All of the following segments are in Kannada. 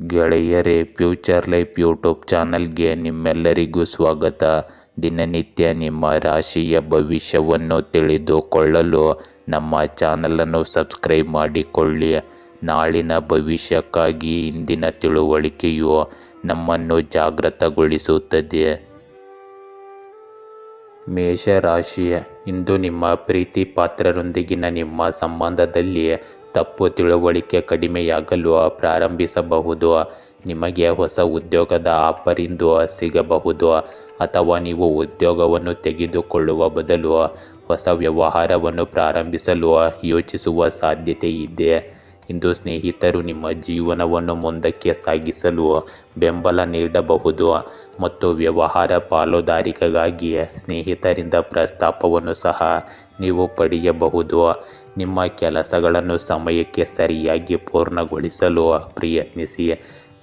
ಗೆಳೆಯರೇ, ಫ್ಯೂಚರ್ ಲೈಫ್ ಯೂಟ್ಯೂಬ್ ಚಾನಲ್ಗೆ ನಿಮ್ಮೆಲ್ಲರಿಗೂ ಸ್ವಾಗತ. ದಿನನಿತ್ಯ ನಿಮ್ಮ ರಾಶಿಯ ಭವಿಷ್ಯವನ್ನು ತಿಳಿದುಕೊಳ್ಳಲು ನಮ್ಮ ಚಾನಲನ್ನು ಸಬ್ಸ್ಕ್ರೈಬ್ ಮಾಡಿಕೊಳ್ಳಿ. ನಾಳಿನ ಭವಿಷ್ಯಕ್ಕಾಗಿ ಇಂದಿನ ತಿಳುವಳಿಕೆಯು ನಮ್ಮನ್ನು ಜಾಗೃತಗೊಳಿಸುತ್ತದೆ. ಮೇಷರಾಶಿ, ಇಂದು ನಿಮ್ಮ ಪ್ರೀತಿ ಪಾತ್ರರೊಂದಿಗಿನ ನಿಮ್ಮ ಸಂಬಂಧದಲ್ಲಿ ತಪ್ಪು ತಿಳುವಳಿಕೆ ಕಡಿಮೆಯಾಗಲು ಪ್ರಾರಂಭಿಸಬಹುದು. ನಿಮಗೆ ಹೊಸ ಉದ್ಯೋಗದ ಆಫರ್ ಇಂದು ಸಿಗಬಹುದು, ಅಥವಾ ನೀವು ಉದ್ಯೋಗವನ್ನು ತೆಗೆದುಕೊಳ್ಳುವ ಬದಲು ಹೊಸ ವ್ಯವಹಾರವನ್ನು ಪ್ರಾರಂಭಿಸಲು ಯೋಚಿಸುವ ಸಾಧ್ಯತೆ ಇದೆ. ಇಂದು ಸ್ನೇಹಿತರು ನಿಮ್ಮ ಜೀವನವನ್ನು ಮುಂದಕ್ಕೆ ಸಾಗಿಸಲು ಬೆಂಬಲ ನೀಡಬಹುದು, ಮತ್ತು ವ್ಯವಹಾರ ಪಾಲುದಾರಿಕೆಗಾಗಿ ಸ್ನೇಹಿತರಿಂದ ಪ್ರಸ್ತಾಪವನ್ನು ಸಹ ನೀವು ಪಡೆಯಬಹುದು. ನಿಮ್ಮ ಕೆಲಸಗಳನ್ನು ಸಮಯಕ್ಕೆ ಸರಿಯಾಗಿ ಪೂರ್ಣಗೊಳಿಸಲು ಪ್ರಯತ್ನಿಸಿ,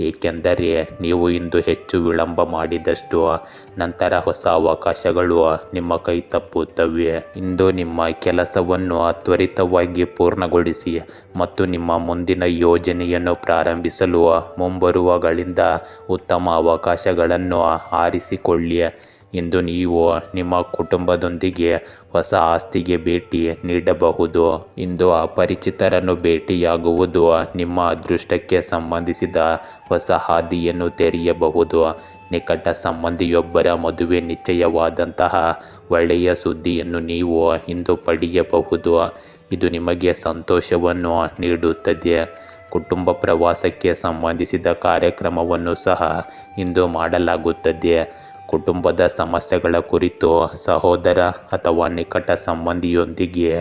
ಏಕೆಂದರೆ ನೀವು ಇಂದು ಹೆಚ್ಚು ವಿಳಂಬ ಮಾಡಿದಷ್ಟು ನಂತರ ಹೊಸ ಅವಕಾಶಗಳು ನಿಮ್ಮ ಕೈ ತಪ್ಪುತ್ತವೆ. ಇಂದು ನಿಮ್ಮ ಕೆಲಸವನ್ನು ತ್ವರಿತವಾಗಿ ಪೂರ್ಣಗೊಳಿಸಿ ಮತ್ತು ನಿಮ್ಮ ಮುಂದಿನ ಯೋಜನೆಯನ್ನು ಪ್ರಾರಂಭಿಸಲು ಮುಂಬರುವಗಳಿಂದ ಉತ್ತಮ ಅವಕಾಶಗಳನ್ನು ಆರಿಸಿಕೊಳ್ಳಿ. ಇಂದು ನೀವು ನಿಮ್ಮ ಕುಟುಂಬದೊಂದಿಗೆ ಹೊಸ ಆಸ್ತಿಗೆ ಭೇಟಿ ನೀಡಬಹುದು. ಇಂದು ಅಪರಿಚಿತರನ್ನು ಭೇಟಿಯಾಗುವುದು ನಿಮ್ಮ ಅದೃಷ್ಟಕ್ಕೆ ಸಂಬಂಧಿಸಿದ ಹೊಸ ಹಾದಿಯನ್ನು ತೆರೆಯಬಹುದು. ನಿಕಟ ಸಂಬಂಧಿಯೊಬ್ಬರ ಮದುವೆ ನಿಶ್ಚಯವಾದಂತಹ ಒಳ್ಳೆಯ ಸುದ್ದಿಯನ್ನು ನೀವು ಇಂದು ಪಡೆಯಬಹುದು. ಇದು ನಿಮಗೆ ಸಂತೋಷವನ್ನು ನೀಡುತ್ತದೆ. ಕುಟುಂಬ ಪ್ರವಾಸಕ್ಕೆ ಸಂಬಂಧಿಸಿದ ಕಾರ್ಯಕ್ರಮವನ್ನು ಸಹ ಇಂದು ಮಾಡಲಾಗುತ್ತದೆ. ಕುಟುಂಬದ ಸಮಸ್ಯೆಗಳ ಕುರಿತು ಸಹೋದರ ಅಥವಾ ನಿಕಟ ಸಂಬಂಧಿಯೊಂದಿಗೆ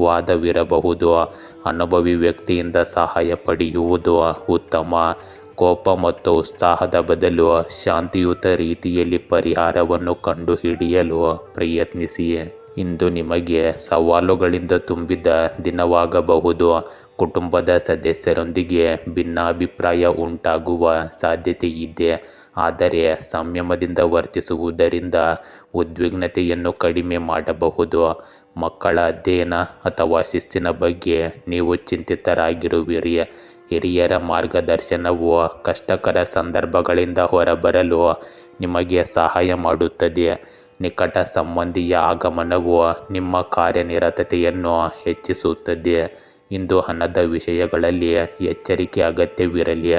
ವಾದವಿರಬಹುದು. ಅನುಭವಿ ವ್ಯಕ್ತಿಯಿಂದ ಸಹಾಯ ಪಡೆಯುವುದು ಉತ್ತಮ. ಕೋಪ ಮತ್ತು ಉತ್ಸಾಹದ ಬದಲು ಶಾಂತಿಯುತ ರೀತಿಯಲ್ಲಿ ಪರಿಹಾರವನ್ನು ಕಂಡುಹಿಡಿಯಲು ಪ್ರಯತ್ನಿಸಿ. ಇಂದು ನಿಮಗೆ ಸವಾಲುಗಳಿಂದ ತುಂಬಿದ ದಿನವಾಗಬಹುದು. ಕುಟುಂಬದ ಸದಸ್ಯರೊಂದಿಗೆ ಭಿನ್ನಾಭಿಪ್ರಾಯ ಉಂಟಾಗುವ ಸಾಧ್ಯತೆ ಇದೆ, ಆದರೆ ಸಂಯಮದಿಂದ ವರ್ತಿಸುವುದರಿಂದ ಉದ್ವಿಗ್ನತೆಯನ್ನು ಕಡಿಮೆ ಮಾಡಬಹುದು. ಮಕ್ಕಳ ಅಧ್ಯಯನ ಅಥವಾ ಶಿಸ್ತಿನ ಬಗ್ಗೆ ನೀವು ಚಿಂತಿತರಾಗಿರುವಿರಿ. ಹಿರಿಯರ ಮಾರ್ಗದರ್ಶನವು ಕಷ್ಟಕರ ಸಂದರ್ಭಗಳಿಂದ ಹೊರಬರಲು ನಿಮಗೆ ಸಹಾಯ ಮಾಡುತ್ತದೆ. ನಿಕಟ ಸಂಬಂಧಿಯ ಆಗಮನವು ನಿಮ್ಮ ಕಾರ್ಯನಿರತತೆಯನ್ನು ಹೆಚ್ಚಿಸುತ್ತದೆ. ಇಂದು ಹಣದ ವಿಷಯಗಳಲ್ಲಿ ಎಚ್ಚರಿಕೆ ಅಗತ್ಯವಿರಲಿ,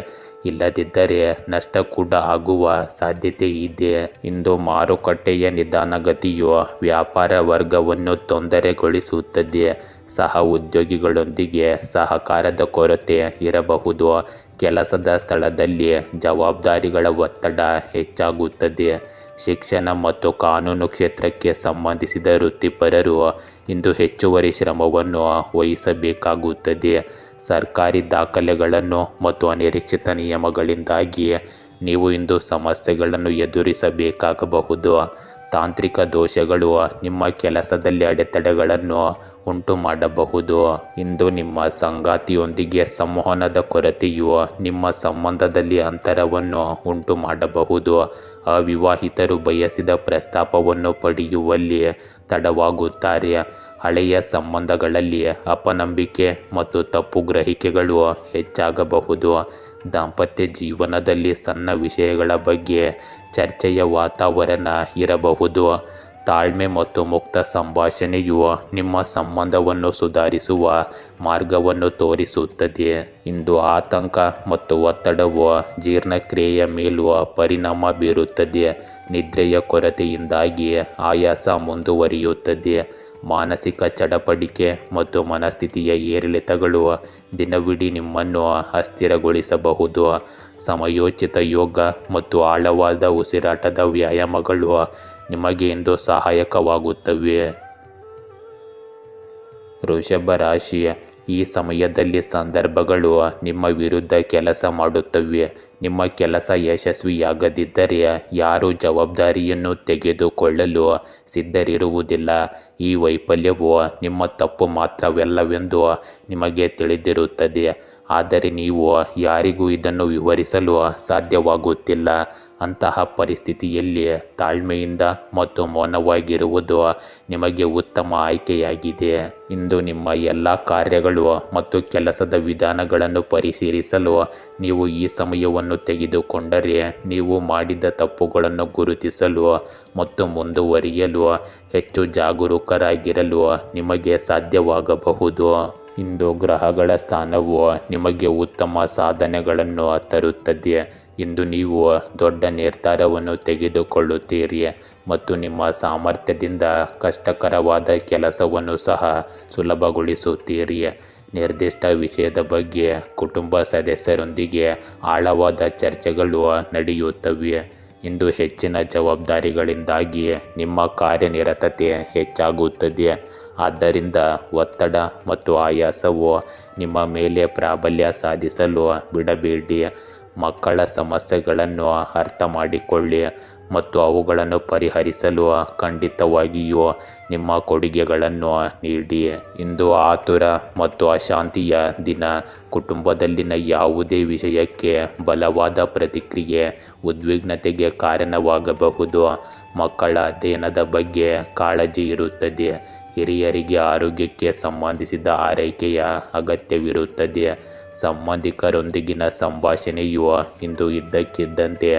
ಇಲ್ಲದಿದ್ದರೆ ನಷ್ಟ ಕೂಡ ಆಗುವ ಸಾಧ್ಯತೆ ಇದೆ. ಇಂದು ಮಾರುಕಟ್ಟೆಯ ನಿಧಾನಗತಿಯು ವ್ಯಾಪಾರ ವರ್ಗವನ್ನು ತೊಂದರೆಗೊಳಿಸುತ್ತದೆ. ಸಹ ಉದ್ಯೋಗಿಗಳೊಂದಿಗೆ ಸಹಕಾರದ ಕೊರತೆ ಇರಬಹುದು. ಕೆಲಸದ ಸ್ಥಳದಲ್ಲಿ ಜವಾಬ್ದಾರಿಗಳ ಒತ್ತಡ ಹೆಚ್ಚಾಗುತ್ತದೆ. ಶಿಕ್ಷಣ ಮತ್ತು ಕಾನೂನು ಕ್ಷೇತ್ರಕ್ಕೆ ಸಂಬಂಧಿಸಿದ ವೃತ್ತಿಪರರು ಇಂದು ಹೆಚ್ಚುವರಿ ಶ್ರಮವನ್ನು ವಹಿಸಬೇಕಾಗುತ್ತದೆ. ಸರ್ಕಾರಿ ದಾಖಲೆಗಳನ್ನು ಮತ್ತು ಅನಿರೀಕ್ಷಿತ ನಿಯಮಗಳಿಂದಾಗಿ ನೀವು ಇಂದು ಸಮಸ್ಯೆಗಳನ್ನು ಎದುರಿಸಬೇಕಾಗಬಹುದು. ತಾಂತ್ರಿಕ ದೋಷಗಳು ನಿಮ್ಮ ಕೆಲಸದಲ್ಲಿ ಅಡೆತಡೆಗಳನ್ನು ಉಂಟು ಮಾಡಬಹುದು. ಇಂದು ನಿಮ್ಮ ಸಂಗಾತಿಯೊಂದಿಗೆ ಸಂವಹನದ ಕೊರತೆಯು ನಿಮ್ಮ ಸಂಬಂಧದಲ್ಲಿ ಅಂತರವನ್ನು ಉಂಟು ಮಾಡಬಹುದು. ಅವಿವಾಹಿತರು ಬಯಸಿದ ಪ್ರಸ್ತಾಪವನ್ನು ಪಡೆಯುವಲ್ಲಿ ತಡವಾಗುತ್ತಾರೆ. ಹಳೆಯ ಸಂಬಂಧಗಳಲ್ಲಿ ಅಪನಂಬಿಕೆ ಮತ್ತು ತಪ್ಪು ಗ್ರಹಿಕೆಗಳು ಹೆಚ್ಚಾಗಬಹುದು. ದಾಂಪತ್ಯ ಜೀವನದಲ್ಲಿ ಸಣ್ಣ ವಿಷಯಗಳ ಬಗ್ಗೆ ಚರ್ಚೆಯ ವಾತಾವರಣ ಇರಬಹುದು. ತಾಳ್ಮೆ ಮತ್ತು ಮುಕ್ತ ಸಂಭಾಷಣೆಯು ನಿಮ್ಮ ಸಂಬಂಧವನ್ನು ಸುಧಾರಿಸುವ ಮಾರ್ಗವನ್ನು ತೋರಿಸುತ್ತದೆ. ಇಂದು ಆತಂಕ ಮತ್ತು ಒತ್ತಡವು ಜೀರ್ಣಕ್ರಿಯೆಯ ಮೇಲೂ ಪರಿಣಾಮ ಬೀರುತ್ತದೆ. ನಿದ್ರೆಯ ಕೊರತೆಯಿಂದಾಗಿ ಆಯಾಸ ಮುಂದುವರಿಯುತ್ತದೆ. ಮಾನಸಿಕ ಚಡಪಡಿಕೆ ಮತ್ತು ಮನಸ್ಥಿತಿಯ ಏರಿಳಿತಗಳು ದಿನವಿಡೀ ನಿಮ್ಮನ್ನು ಅಸ್ಥಿರಗೊಳಿಸಬಹುದು. ಸಮಯೋಚಿತ ಯೋಗ ಮತ್ತು ಆಳವಾದ ಉಸಿರಾಟದ ವ್ಯಾಯಾಮಗಳು ನಿಮಗೆ ಇಂದು ಸಹಾಯಕವಾಗುತ್ತವೆ. ವೃಷಭ ರಾಶಿ, ಈ ಸಮಯದಲ್ಲಿ ಸಂದರ್ಭಗಳು ನಿಮ್ಮ ವಿರುದ್ಧ ಕೆಲಸ ಮಾಡುತ್ತವೆ. ನಿಮ್ಮ ಕೆಲಸ ಯಶಸ್ವಿಯಾಗದಿದ್ದರೆ ಯಾರೂ ಜವಾಬ್ದಾರಿಯನ್ನು ತೆಗೆದುಕೊಳ್ಳಲು ಸಿದ್ಧರಿರುವುದಿಲ್ಲ. ಈ ವೈಫಲ್ಯವು ನಿಮ್ಮ ತಪ್ಪು ಮಾತ್ರವಲ್ಲವೆಂದು ನಿಮಗೆ ತಿಳಿದಿರುತ್ತದೆ, ಆದರೆ ನೀವು ಯಾರಿಗೂ ಇದನ್ನು ವಿವರಿಸಲು ಸಾಧ್ಯವಾಗುತ್ತಿಲ್ಲ. ಅಂತಹ ಪರಿಸ್ಥಿತಿಯಲ್ಲಿ ತಾಳ್ಮೆಯಿಂದ ಮತ್ತು ಮೌನವಾಗಿರುವುದು ನಿಮಗೆ ಉತ್ತಮ ಆಯ್ಕೆಯಾಗಿದೆ. ಇಂದು ನಿಮ್ಮ ಎಲ್ಲ ಕಾರ್ಯಗಳು ಮತ್ತು ಕೆಲಸದ ವಿಧಾನಗಳನ್ನು ಪರಿಶೀಲಿಸಲು ನೀವು ಈ ಸಮಯವನ್ನು ತೆಗೆದುಕೊಂಡರೆ ನೀವು ಮಾಡಿದ ತಪ್ಪುಗಳನ್ನು ಗುರುತಿಸಲು ಮತ್ತು ಮುಂದುವರಿಯಲು ಹೆಚ್ಚು ಜಾಗರೂಕರಾಗಿರಲು ನಿಮಗೆ ಸಾಧ್ಯವಾಗಬಹುದು. ಇಂದು ಗ್ರಹಗಳ ಸ್ಥಾನವು ನಿಮಗೆ ಉತ್ತಮ ಸಾಧನೆಗಳನ್ನು ತರುತ್ತದೆ. ಇಂದು ನೀವು ದೊಡ್ಡ ನಿರ್ಧಾರವನ್ನು ತೆಗೆದುಕೊಳ್ಳುತ್ತೀರಿ ಮತ್ತು ನಿಮ್ಮ ಸಾಮರ್ಥ್ಯದಿಂದ ಕಷ್ಟಕರವಾದ ಕೆಲಸವನ್ನು ಸಹ ಸುಲಭಗೊಳಿಸುತ್ತೀರಿ. ನಿರ್ದಿಷ್ಟ ವಿಷಯದ ಬಗ್ಗೆ ಕುಟುಂಬ ಸದಸ್ಯರೊಂದಿಗೆ ಆಳವಾದ ಚರ್ಚೆಗಳು ನಡೆಯುತ್ತವೆ. ಇಂದು ಹೆಚ್ಚಿನ ಜವಾಬ್ದಾರಿಗಳಿಂದಾಗಿ ನಿಮ್ಮ ಕಾರ್ಯನಿರತತೆ ಹೆಚ್ಚಾಗುತ್ತದೆ. ಆದ್ದರಿಂದ ಒತ್ತಡ ಮತ್ತು ಆಯಾಸವು ನಿಮ್ಮ ಮೇಲೆ ಪ್ರಾಬಲ್ಯ ಸಾಧಿಸಲು ಬಿಡಬೇಡಿ. ಮಕ್ಕಳ ಸಮಸ್ಯೆಗಳನ್ನು ಅರ್ಥ ಮಾಡಿಕೊಳ್ಳಿ ಮತ್ತು ಅವುಗಳನ್ನು ಪರಿಹರಿಸಲು ಖಂಡಿತವಾಗಿಯೂ ನಿಮ್ಮ ಕೊಡುಗೆಗಳನ್ನು ನೀಡಿ. ಇಂದು ಆತುರ ಮತ್ತು ಅಶಾಂತಿಯ ದಿನ. ಕುಟುಂಬದಲ್ಲಿನ ಯಾವುದೇ ವಿಷಯಕ್ಕೆ ಬಲವಾದ ಪ್ರತಿಕ್ರಿಯೆ ಉದ್ವಿಗ್ನತೆಗೆ ಕಾರಣವಾಗಬಹುದು. ಮಕ್ಕಳ ಅಧ್ಯಯನದ ಬಗ್ಗೆ ಕಾಳಜಿ ಇರುತ್ತದೆ. ಹಿರಿಯರಿಗೆ ಆರೋಗ್ಯಕ್ಕೆ ಸಂಬಂಧಿಸಿದ ಆರೈಕೆಯ ಅಗತ್ಯವಿರುತ್ತದೆ. ಸಂಬಂಧಿಕರೊಂದಿಗಿನ ಸಂಭಾಷಣೆಯು ಇಂದು ಇದ್ದಕ್ಕಿದ್ದಂತೆ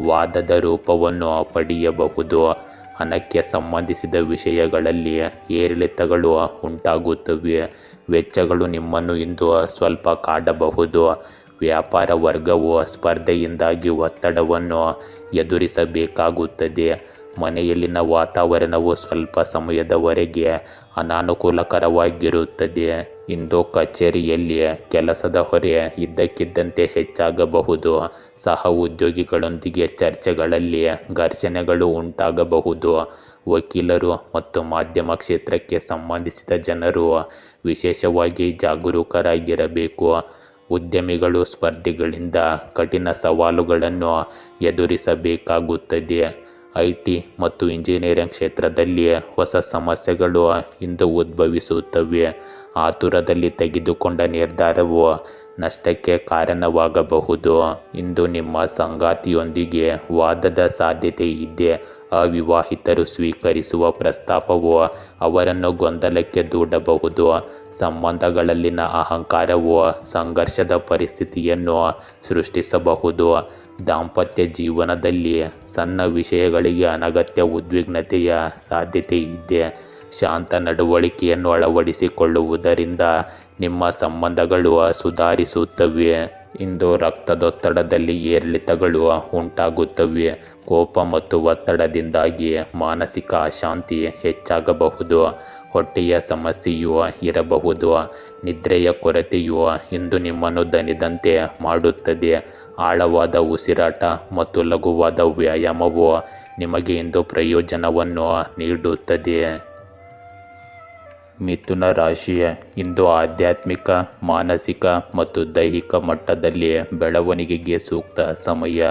ವಾದದ ರೂಪವನ್ನು ಪಡೆಯಬಹುದು. ಹಣಕ್ಕೆ ಸಂಬಂಧಿಸಿದ ವಿಷಯಗಳಲ್ಲಿ ಏರಿಳಿತಗಳು ಉಂಟಾಗುತ್ತವೆ. ವೆಚ್ಚಗಳು ನಿಮ್ಮನ್ನು ಇಂದು ಸ್ವಲ್ಪ ಕಾಡಬಹುದು. ವ್ಯಾಪಾರ ವರ್ಗವು ಸ್ಪರ್ಧೆಯಿಂದಾಗಿ ಒತ್ತಡವನ್ನು ಎದುರಿಸಬೇಕಾಗುತ್ತದೆ. ಮನೆಯಲ್ಲಿನ ವಾತಾವರಣವು ಸ್ವಲ್ಪ ಸಮಯದವರೆಗೆ ಅನಾನುಕೂಲಕರವಾಗಿರುತ್ತದೆ. ಇಂದು ಕಚೇರಿಯಲ್ಲಿ ಕೆಲಸದ ಹೊರೆ ಇದ್ದಕ್ಕಿದ್ದಂತೆ ಹೆಚ್ಚಾಗಬಹುದು. ಸಹ ಉದ್ಯೋಗಿಗಳೊಂದಿಗೆ ಚರ್ಚೆಗಳಲ್ಲಿ ಘರ್ಷಣೆಗಳು ಉಂಟಾಗಬಹುದು. ವಕೀಲರು ಮತ್ತು ಮಾಧ್ಯಮ ಕ್ಷೇತ್ರಕ್ಕೆ ಸಂಬಂಧಿಸಿದ ಜನರು ವಿಶೇಷವಾಗಿ ಜಾಗರೂಕರಾಗಿರಬೇಕು. ಉದ್ಯಮಿಗಳು ಸ್ಪರ್ಧಿಗಳಿಂದ ಕಠಿಣ ಸವಾಲುಗಳನ್ನು ಎದುರಿಸಬೇಕಾಗುತ್ತದೆ. ಐಟಿ ಮತ್ತು ಇಂಜಿನಿಯರಿಂಗ್ ಕ್ಷೇತ್ರದಲ್ಲಿ ಹೊಸ ಸಮಸ್ಯೆಗಳು ಇಂದು ಉದ್ಭವಿಸುತ್ತವೆ. ಆತುರದಲ್ಲಿ ತೆಗೆದುಕೊಂಡ ನಿರ್ಧಾರವು ನಷ್ಟಕ್ಕೆ ಕಾರಣವಾಗಬಹುದು. ಇಂದು ನಿಮ್ಮ ಸಂಗಾತಿಯೊಂದಿಗೆ ವಾದದ ಸಾಧ್ಯತೆ ಇದೆ. ಅವಿವಾಹಿತರು ಸ್ವೀಕರಿಸುವ ಪ್ರಸ್ತಾಪವು ಅವರನ್ನು ಗೊಂದಲಕ್ಕೆ ದೂಡಬಹುದು. ಸಂಬಂಧಗಳಲ್ಲಿನ ಅಹಂಕಾರವು ಸಂಘರ್ಷದ ಪರಿಸ್ಥಿತಿಯನ್ನು ಸೃಷ್ಟಿಸಬಹುದು. ದಾಂಪತ್ಯ ಜೀವನದಲ್ಲಿ ಸಣ್ಣ ವಿಷಯಗಳಿಗೆ ಅನಗತ್ಯ ಉದ್ವಿಗ್ನತೆಯ ಸಾಧ್ಯತೆ ಇದೆ. ಶಾಂತ ನಡವಳಿಕೆಯನ್ನು ಅಳವಡಿಸಿಕೊಳ್ಳುವುದರಿಂದ ನಿಮ್ಮ ಸಂಬಂಧಗಳು ಸುಧಾರಿಸುತ್ತವೆ. ಇಂದು ರಕ್ತದೊತ್ತಡದಲ್ಲಿ ಏರಿಳಿತಗಳು ಉಂಟಾಗುತ್ತವೆ. ಕೋಪ ಮತ್ತು ಒತ್ತಡದಿಂದಾಗಿ ಮಾನಸಿಕ ಅಶಾಂತಿ ಹೆಚ್ಚಾಗಬಹುದು. ಹೊಟ್ಟೆಯ ಸಮಸ್ಯೆಯೂ ಇರಬಹುದು. ನಿದ್ರೆಯ ಕೊರತೆಯು ಇಂದು ನಿಮ್ಮನ್ನು ದಣಿದಂತೆ ಮಾಡುತ್ತದೆ. ಆಳವಾದ ಉಸಿರಾಟ ಮತ್ತು ಲಘುವಾದ ವ್ಯಾಯಾಮವು ನಿಮಗೆ ಇಂದು ಪ್ರಯೋಜನವನ್ನು ನೀಡುತ್ತದೆ. ಮಿಥುನ ರಾಶಿಯ ಇಂದು ಆಧ್ಯಾತ್ಮಿಕ, ಮಾನಸಿಕ ಮತ್ತು ದೈಹಿಕ ಮಟ್ಟದಲ್ಲಿ ಬೆಳವಣಿಗೆಗೆ ಸೂಕ್ತ ಸಮಯ.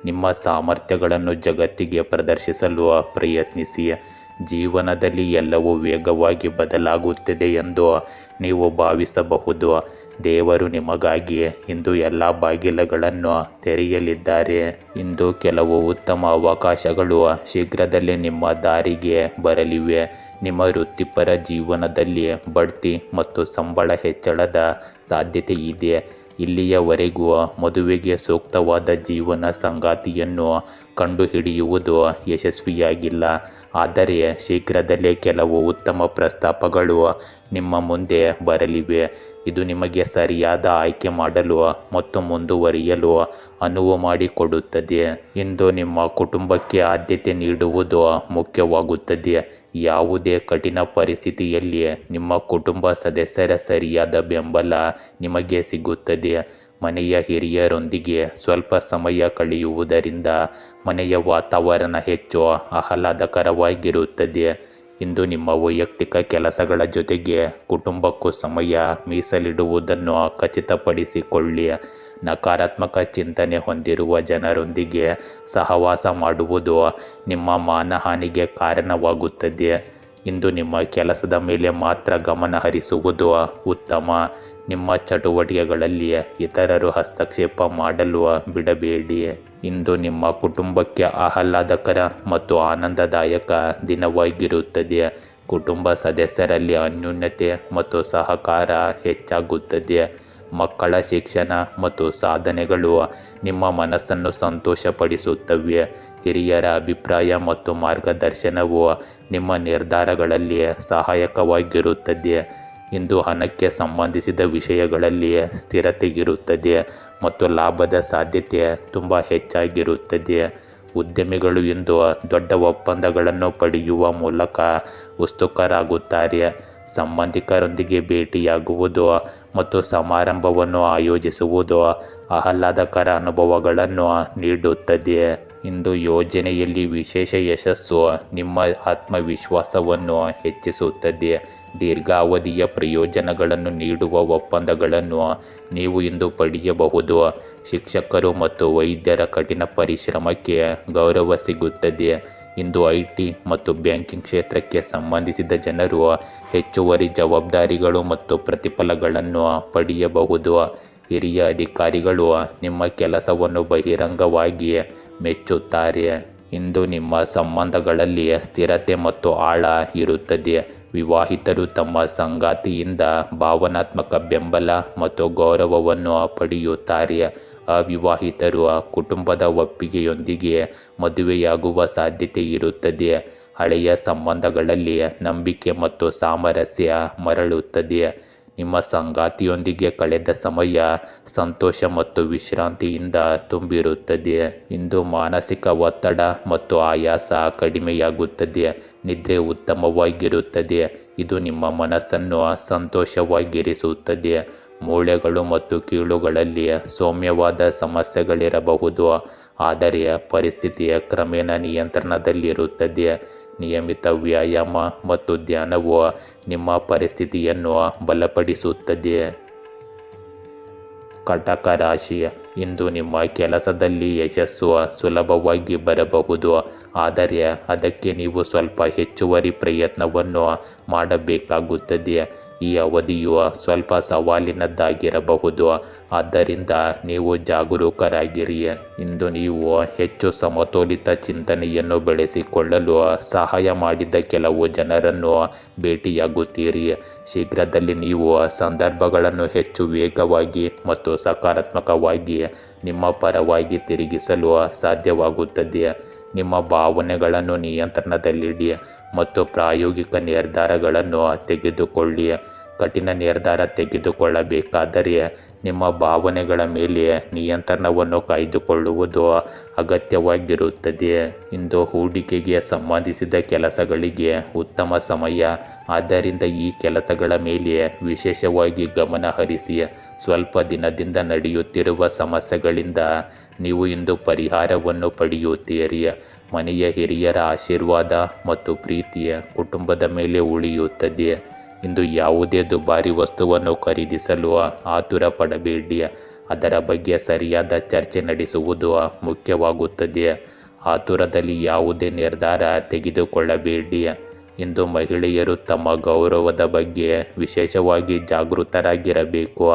ನಿಮ್ಮ ಸಾಮರ್ಥ್ಯಗಳನ್ನು ಜಗತ್ತಿಗೆ ಪ್ರದರ್ಶಿಸಲು ಪ್ರಯತ್ನಿಸಿ. ಜೀವನದಲ್ಲಿ ಎಲ್ಲವೂ ವೇಗವಾಗಿ ಬದಲಾಗುತ್ತಿದೆ ಎಂದು ನೀವು ಭಾವಿಸಬಹುದು. ದೇವರು ನಿಮಗಾಗಿ ಇಂದು ಎಲ್ಲ ಬಾಗಿಲುಗಳನ್ನು ತೆರೆಯಲಿದ್ದಾರೆ. ಇಂದು ಕೆಲವು ಉತ್ತಮ ಅವಕಾಶಗಳು ಶೀಘ್ರದಲ್ಲೇ ನಿಮ್ಮ ದಾರಿಗೆ ಬರಲಿವೆ. ನಿಮ್ಮ ವೃತ್ತಿಪರ ಜೀವನದಲ್ಲಿ ಬಡ್ತಿ ಮತ್ತು ಸಂಬಳ ಹೆಚ್ಚಳದ ಸಾಧ್ಯತೆ ಇದೆ. ಇಲ್ಲಿಯವರೆಗೂ ಮದುವೆಗೆ ಸೂಕ್ತವಾದ ಜೀವನ ಸಂಗಾತಿಯನ್ನು ಕಂಡುಹಿಡಿಯುವುದು ಯಶಸ್ವಿಯಾಗಿಲ್ಲ. ಆದರೆ ಶೀಘ್ರದಲ್ಲೇ ಕೆಲವು ಉತ್ತಮ ಪ್ರಸ್ತಾಪಗಳು ನಿಮ್ಮ ಮುಂದೆ ಬರಲಿವೆ. ಇದು ನಿಮಗೆ ಸರಿಯಾದ ಆಯ್ಕೆ ಮಾಡಲು ಮತ್ತು ಮುಂದುವರಿಯಲು ಅನುವು ಮಾಡಿಕೊಡುತ್ತದೆ. ಇಂದು ನಿಮ್ಮ ಕುಟುಂಬಕ್ಕೆ ಆದ್ಯತೆ ನೀಡುವುದು ಮುಖ್ಯವಾಗುತ್ತದೆ. ಯಾವುದೇ ಕಠಿಣ ಪರಿಸ್ಥಿತಿಯಲ್ಲಿ ನಿಮ್ಮ ಕುಟುಂಬ ಸದಸ್ಯರ ಸರಿಯಾದ ಬೆಂಬಲ ನಿಮಗೆ ಸಿಗುತ್ತದೆ. ಮನೆಯ ಹಿರಿಯರೊಂದಿಗೆ ಸ್ವಲ್ಪ ಸಮಯ ಕಳೆಯುವುದರಿಂದ ಮನೆಯ ವಾತಾವರಣ ಹೆಚ್ಚು ಆಹ್ಲಾದಕರವಾಗಿರುತ್ತದೆ. ಇಂದು ನಿಮ್ಮ ವೈಯಕ್ತಿಕ ಕೆಲಸಗಳ ಜೊತೆಗೆ ಕುಟುಂಬಕ್ಕೂ ಸಮಯ ಮೀಸಲಿಡುವುದನ್ನು ಖಚಿತಪಡಿಸಿಕೊಳ್ಳಿ. ನಕಾರಾತ್ಮಕ ಚಿಂತನೆ ಹೊಂದಿರುವ ಜನರೊಂದಿಗೆ ಸಹವಾಸ ಮಾಡುವುದು ನಿಮ್ಮ ಮಾನಹಾನಿಗೆ ಕಾರಣವಾಗುತ್ತದೆ. ಇಂದು ನಿಮ್ಮ ಕೆಲಸದ ಮೇಲೆ ಮಾತ್ರ ಗಮನ ಹರಿಸುವುದು ಉತ್ತಮ. ನಿಮ್ಮ ಚಟುವಟಿಕೆಗಳಲ್ಲಿ ಇತರರು ಹಸ್ತಕ್ಷೇಪ ಮಾಡಲು ಬಿಡಬೇಡಿ. ಇಂದು ನಿಮ್ಮ ಕುಟುಂಬಕ್ಕೆ ಆಹ್ಲಾದಕರ ಮತ್ತು ಆನಂದದಾಯಕ ದಿನವಾಗಿರುತ್ತದೆ. ಕುಟುಂಬ ಸದಸ್ಯರಲ್ಲಿ ಅನ್ಯೋನ್ಯತೆ ಮತ್ತು ಸಹಕಾರ ಹೆಚ್ಚಾಗುತ್ತದೆ. ಮಕ್ಕಳ ಶಿಕ್ಷಣ ಮತ್ತು ಸಾಧನೆಗಳು ನಿಮ್ಮ ಮನಸ್ಸನ್ನು ಸಂತೋಷಪಡಿಸುತ್ತವೆ. ಹಿರಿಯರ ಅಭಿಪ್ರಾಯ ಮತ್ತು ಮಾರ್ಗದರ್ಶನವು ನಿಮ್ಮ ನಿರ್ಧಾರಗಳಲ್ಲಿ ಸಹಾಯಕವಾಗಿರುತ್ತದೆ. ಇಂದು ಹಣಕ್ಕೆ ಸಂಬಂಧಿಸಿದ ವಿಷಯಗಳಲ್ಲಿ ಸ್ಥಿರತೆ ಇರುತ್ತದೆ ಮತ್ತು ಲಾಭದ ಸಾಧ್ಯತೆ ತುಂಬ ಹೆಚ್ಚಾಗಿರುತ್ತದೆ. ಉದ್ಯಮಿಗಳು ಇಂದು ದೊಡ್ಡ ಒಪ್ಪಂದಗಳನ್ನು ಪಡೆಯುವ ಮೂಲಕ ಉತ್ಸುಕರಾಗುತ್ತಾರೆ. ಸಂಬಂಧಿಕರೊಂದಿಗೆ ಭೇಟಿಯಾಗುವುದು ಮತ್ತು ಸಮಾರಂಭವನ್ನು ಆಯೋಜಿಸುವುದು ಆಹ್ಲಾದಕರ ಅನುಭವಗಳನ್ನು ನೀಡುತ್ತದೆ. ಇಂದು ಯೋಜನೆಯಲ್ಲಿ ವಿಶೇಷ ಯಶಸ್ಸು ನಿಮ್ಮ ಆತ್ಮವಿಶ್ವಾಸವನ್ನು ಹೆಚ್ಚಿಸುತ್ತದೆ. ದೀರ್ಘಾವಧಿಯ ಪ್ರಯೋಜನಗಳನ್ನು ನೀಡುವ ಒಪ್ಪಂದಗಳನ್ನು ನೀವು ಇಂದು ಪಡೆಯಬಹುದು. ಶಿಕ್ಷಕರು ಮತ್ತು ವೈದ್ಯರ ಕಠಿಣ ಪರಿಶ್ರಮಕ್ಕೆ ಗೌರವ ಸಿಗುತ್ತದೆ. ಇಂದು IT ಮತ್ತು ಬ್ಯಾಂಕಿಂಗ್ ಕ್ಷೇತ್ರಕ್ಕೆ ಸಂಬಂಧಿಸಿದ ಜನರು ಹೆಚ್ಚುವರಿ ಜವಾಬ್ದಾರಿಗಳು ಮತ್ತು ಪ್ರತಿಫಲಗಳನ್ನು ಪಡೆಯಬಹುದು. ಹಿರಿಯ ಅಧಿಕಾರಿಗಳು ನಿಮ್ಮ ಕೆಲಸವನ್ನು ಬಹಿರಂಗವಾಗಿ ಮೆಚ್ಚುತ್ತಾರೆ. ಇಂದು ನಿಮ್ಮ ಸಂಬಂಧಗಳಲ್ಲಿ ಸ್ಥಿರತೆ ಮತ್ತು ಆಳ ಇರುತ್ತದೆ. ವಿವಾಹಿತರು ತಮ್ಮ ಸಂಗಾತಿಯಿಂದ ಭಾವನಾತ್ಮಕ ಬೆಂಬಲ ಮತ್ತು ಗೌರವವನ್ನು ಪಡೆಯುತ್ತಾರೆ. ಅವಿವಾಹಿತರು ಕುಟುಂಬದ ಒಪ್ಪಿಗೆಯೊಂದಿಗೆ ಮದುವೆಯಾಗುವ ಸಾಧ್ಯತೆ ಇರುತ್ತದೆ. ಹಳೆಯ ಸಂಬಂಧಗಳಲ್ಲಿ ನಂಬಿಕೆ ಮತ್ತು ಸಾಮರಸ್ಯ ಮರಳುತ್ತದೆ. ನಿಮ್ಮ ಸಂಗಾತಿಯೊಂದಿಗೆ ಕಳೆದ ಸಮಯ ಸಂತೋಷ ಮತ್ತು ವಿಶ್ರಾಂತಿಯಿಂದ ತುಂಬಿರುತ್ತದೆ. ಇಂದು ಮಾನಸಿಕ ಒತ್ತಡ ಮತ್ತು ಆಯಾಸ ಕಡಿಮೆಯಾಗುತ್ತದೆ. ನಿದ್ರೆ ಉತ್ತಮವಾಗಿರುತ್ತದೆ. ಇದು ನಿಮ್ಮ ಮನಸ್ಸನ್ನು ಸಂತೋಷವಾಗಿರಿಸುತ್ತದೆ. ಮೂಳೆಗಳು ಮತ್ತು ಕೀಲುಗಳಲ್ಲಿ ಸೌಮ್ಯವಾದ ಸಮಸ್ಯೆಗಳಿರಬಹುದು, ಆದರೆ ಪರಿಸ್ಥಿತಿಯ ಕ್ರಮೇಣ ನಿಯಂತ್ರಣದಲ್ಲಿರುತ್ತದೆ. ನಿಯಮಿತ ವ್ಯಾಯಾಮ ಮತ್ತು ಧ್ಯಾನವು ನಿಮ್ಮ ಪರಿಸ್ಥಿತಿಯನ್ನು ಬಲಪಡಿಸುತ್ತದೆ. ಕಟಕ ರಾಶಿ, ಇಂದು ನಿಮ್ಮ ಕೆಲಸದಲ್ಲಿ ಯಶಸ್ಸು ಸುಲಭವಾಗಿ ಬರಬಹುದು, ಆದರೆ ಅದಕ್ಕೆ ನೀವು ಸ್ವಲ್ಪ ಹೆಚ್ಚುವರಿ ಪ್ರಯತ್ನವನ್ನು ಮಾಡಬೇಕಾಗುತ್ತದೆ. ಈ ಅವಧಿಯು ಸ್ವಲ್ಪ ಸವಾಲಿನದ್ದಾಗಿರಬಹುದು, ಆದ್ದರಿಂದ ನೀವು ಜಾಗರೂಕರಾಗಿರಿ. ಇಂದು ನೀವು ಹೆಚ್ಚು ಸಮತೋಲಿತ ಚಿಂತನೆಯನ್ನು ಬೆಳೆಸಿಕೊಳ್ಳಲು ಸಹಾಯ ಮಾಡಿದ ಕೆಲವು ಜನರನ್ನು ಭೇಟಿಯಾಗುತ್ತೀರಿ. ಶೀಘ್ರದಲ್ಲೇ ನೀವು ಸಂದರ್ಭಗಳನ್ನು ಹೆಚ್ಚು ವೇಗವಾಗಿ ಮತ್ತು ಸಕಾರಾತ್ಮಕವಾಗಿ ನಿಮ್ಮ ಪರವಾಗಿ ತಿರುಗಿಸಲು ಸಾಧ್ಯವಾಗುತ್ತದೆ. ನಿಮ್ಮ ಭಾವನೆಗಳನ್ನು ನಿಯಂತ್ರಣದಲ್ಲಿಡಿ ಮತ್ತು ಪ್ರಾಯೋಗಿಕ ನಿರ್ಧಾರಗಳನ್ನು ತೆಗೆದುಕೊಳ್ಳಿ. ಕಠಿಣ ನಿರ್ಧಾರ ತೆಗೆದುಕೊಳ್ಳಬೇಕಾದರೆ ನಿಮ್ಮ ಭಾವನೆಗಳ ಮೇಲೆ ನಿಯಂತ್ರಣವನ್ನು ಕಾಯ್ದುಕೊಳ್ಳುವುದು ಅಗತ್ಯವಾಗಿರುತ್ತದೆ. ಇಂದು ಹೂಡಿಕೆಗೆ ಸಂಬಂಧಿಸಿದ ಕೆಲಸಗಳಿಗೆ ಉತ್ತಮ ಸಮಯ, ಆದ್ದರಿಂದ ಈ ಕೆಲಸಗಳ ಮೇಲೆ ವಿಶೇಷವಾಗಿ ಗಮನ ಹರಿಸಿ. ಸ್ವಲ್ಪ ದಿನದಿಂದ ನಡೆಯುತ್ತಿರುವ ಸಮಸ್ಯೆಗಳಿಂದ ನೀವು ಇಂದು ಪರಿಹಾರವನ್ನು ಪಡೆಯುತ್ತೀರಿ. ಮನೆಯ ಹಿರಿಯರ ಆಶೀರ್ವಾದ ಮತ್ತು ಪ್ರೀತಿಯ ಕುಟುಂಬದ ಮೇಲೆ ಉಳಿಯುತ್ತದೆ. ಇಂದು ಯಾವುದೇ ದುಬಾರಿ ವಸ್ತುವನ್ನು ಖರೀದಿಸಲು ಆತುರ ಪಡಬೇಡಿ. ಅದರ ಬಗ್ಗೆ ಸರಿಯಾದ ಚರ್ಚೆ ನಡೆಸುವುದು ಮುಖ್ಯವಾಗುತ್ತದೆ. ಆತುರದಲ್ಲಿ ಯಾವುದೇ ನಿರ್ಧಾರ ತೆಗೆದುಕೊಳ್ಳಬೇಡಿ. ಇಂದು ಮಹಿಳೆಯರು ತಮ್ಮ ಗೌರವದ ಬಗ್ಗೆ ವಿಶೇಷವಾಗಿ ಜಾಗೃತರಾಗಿರಬೇಕು.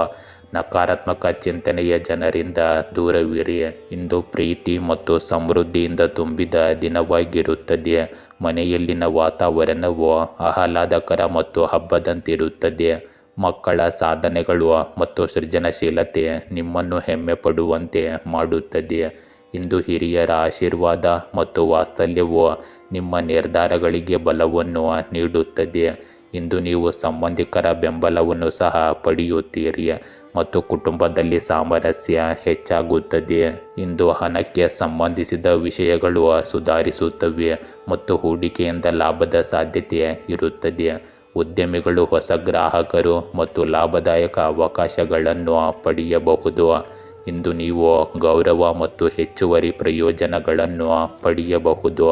ನಕಾರಾತ್ಮಕ ಚಿಂತನೆಯ ಜನರಿಂದ ದೂರವಿರಿ. ಇಂದು ಪ್ರೀತಿ ಮತ್ತು ಸಮೃದ್ಧಿಯಿಂದ ತುಂಬಿದ ದಿನವಾಗಿರುತ್ತದೆ. ಮನೆಯಲ್ಲಿನ ವಾತಾವರಣವು ಆಹ್ಲಾದಕರ ಮತ್ತು ಹಬ್ಬದಂತಿರುತ್ತದೆ. ಮಕ್ಕಳ ಸಾಧನೆಗಳು ಮತ್ತು ಸೃಜನಶೀಲತೆ ನಿಮ್ಮನ್ನು ಹೆಮ್ಮೆ ಪಡುವಂತೆ ಮಾಡುತ್ತದೆ. ಇಂದು ಹಿರಿಯರ ಆಶೀರ್ವಾದ ಮತ್ತು ವಾತ್ಸಲ್ಯವು ನಿಮ್ಮ ನಿರ್ಧಾರಗಳಿಗೆ ಬಲವನ್ನು ನೀಡುತ್ತದೆ. ಇಂದು ನೀವು ಸಂಬಂಧಿಕರ ಬೆಂಬಲವನ್ನು ಸಹ ಪಡೆಯುತ್ತೀರಿ ಮತ್ತು ಕುಟುಂಬದಲ್ಲಿ ಸಾಮರಸ್ಯ ಹೆಚ್ಚಾಗುತ್ತದೆ. ಇಂದು ಹಣಕ್ಕೆ ಸಂಬಂಧಿಸಿದ ವಿಷಯಗಳು ಸುಧಾರಿಸುತ್ತವೆ ಮತ್ತು ಹೂಡಿಕೆಯಿಂದ ಲಾಭದ ಸಾಧ್ಯತೆ ಇರುತ್ತದೆ. ಉದ್ಯಮಿಗಳು ಹೊಸ ಗ್ರಾಹಕರು ಮತ್ತು ಲಾಭದಾಯಕ ಅವಕಾಶಗಳನ್ನು ಪಡೆಯಬಹುದು. ಇಂದು ನೀವು ಗೌರವ ಮತ್ತು ಹೆಚ್ಚುವರಿ ಪ್ರಯೋಜನಗಳನ್ನು ಪಡೆಯಬಹುದು.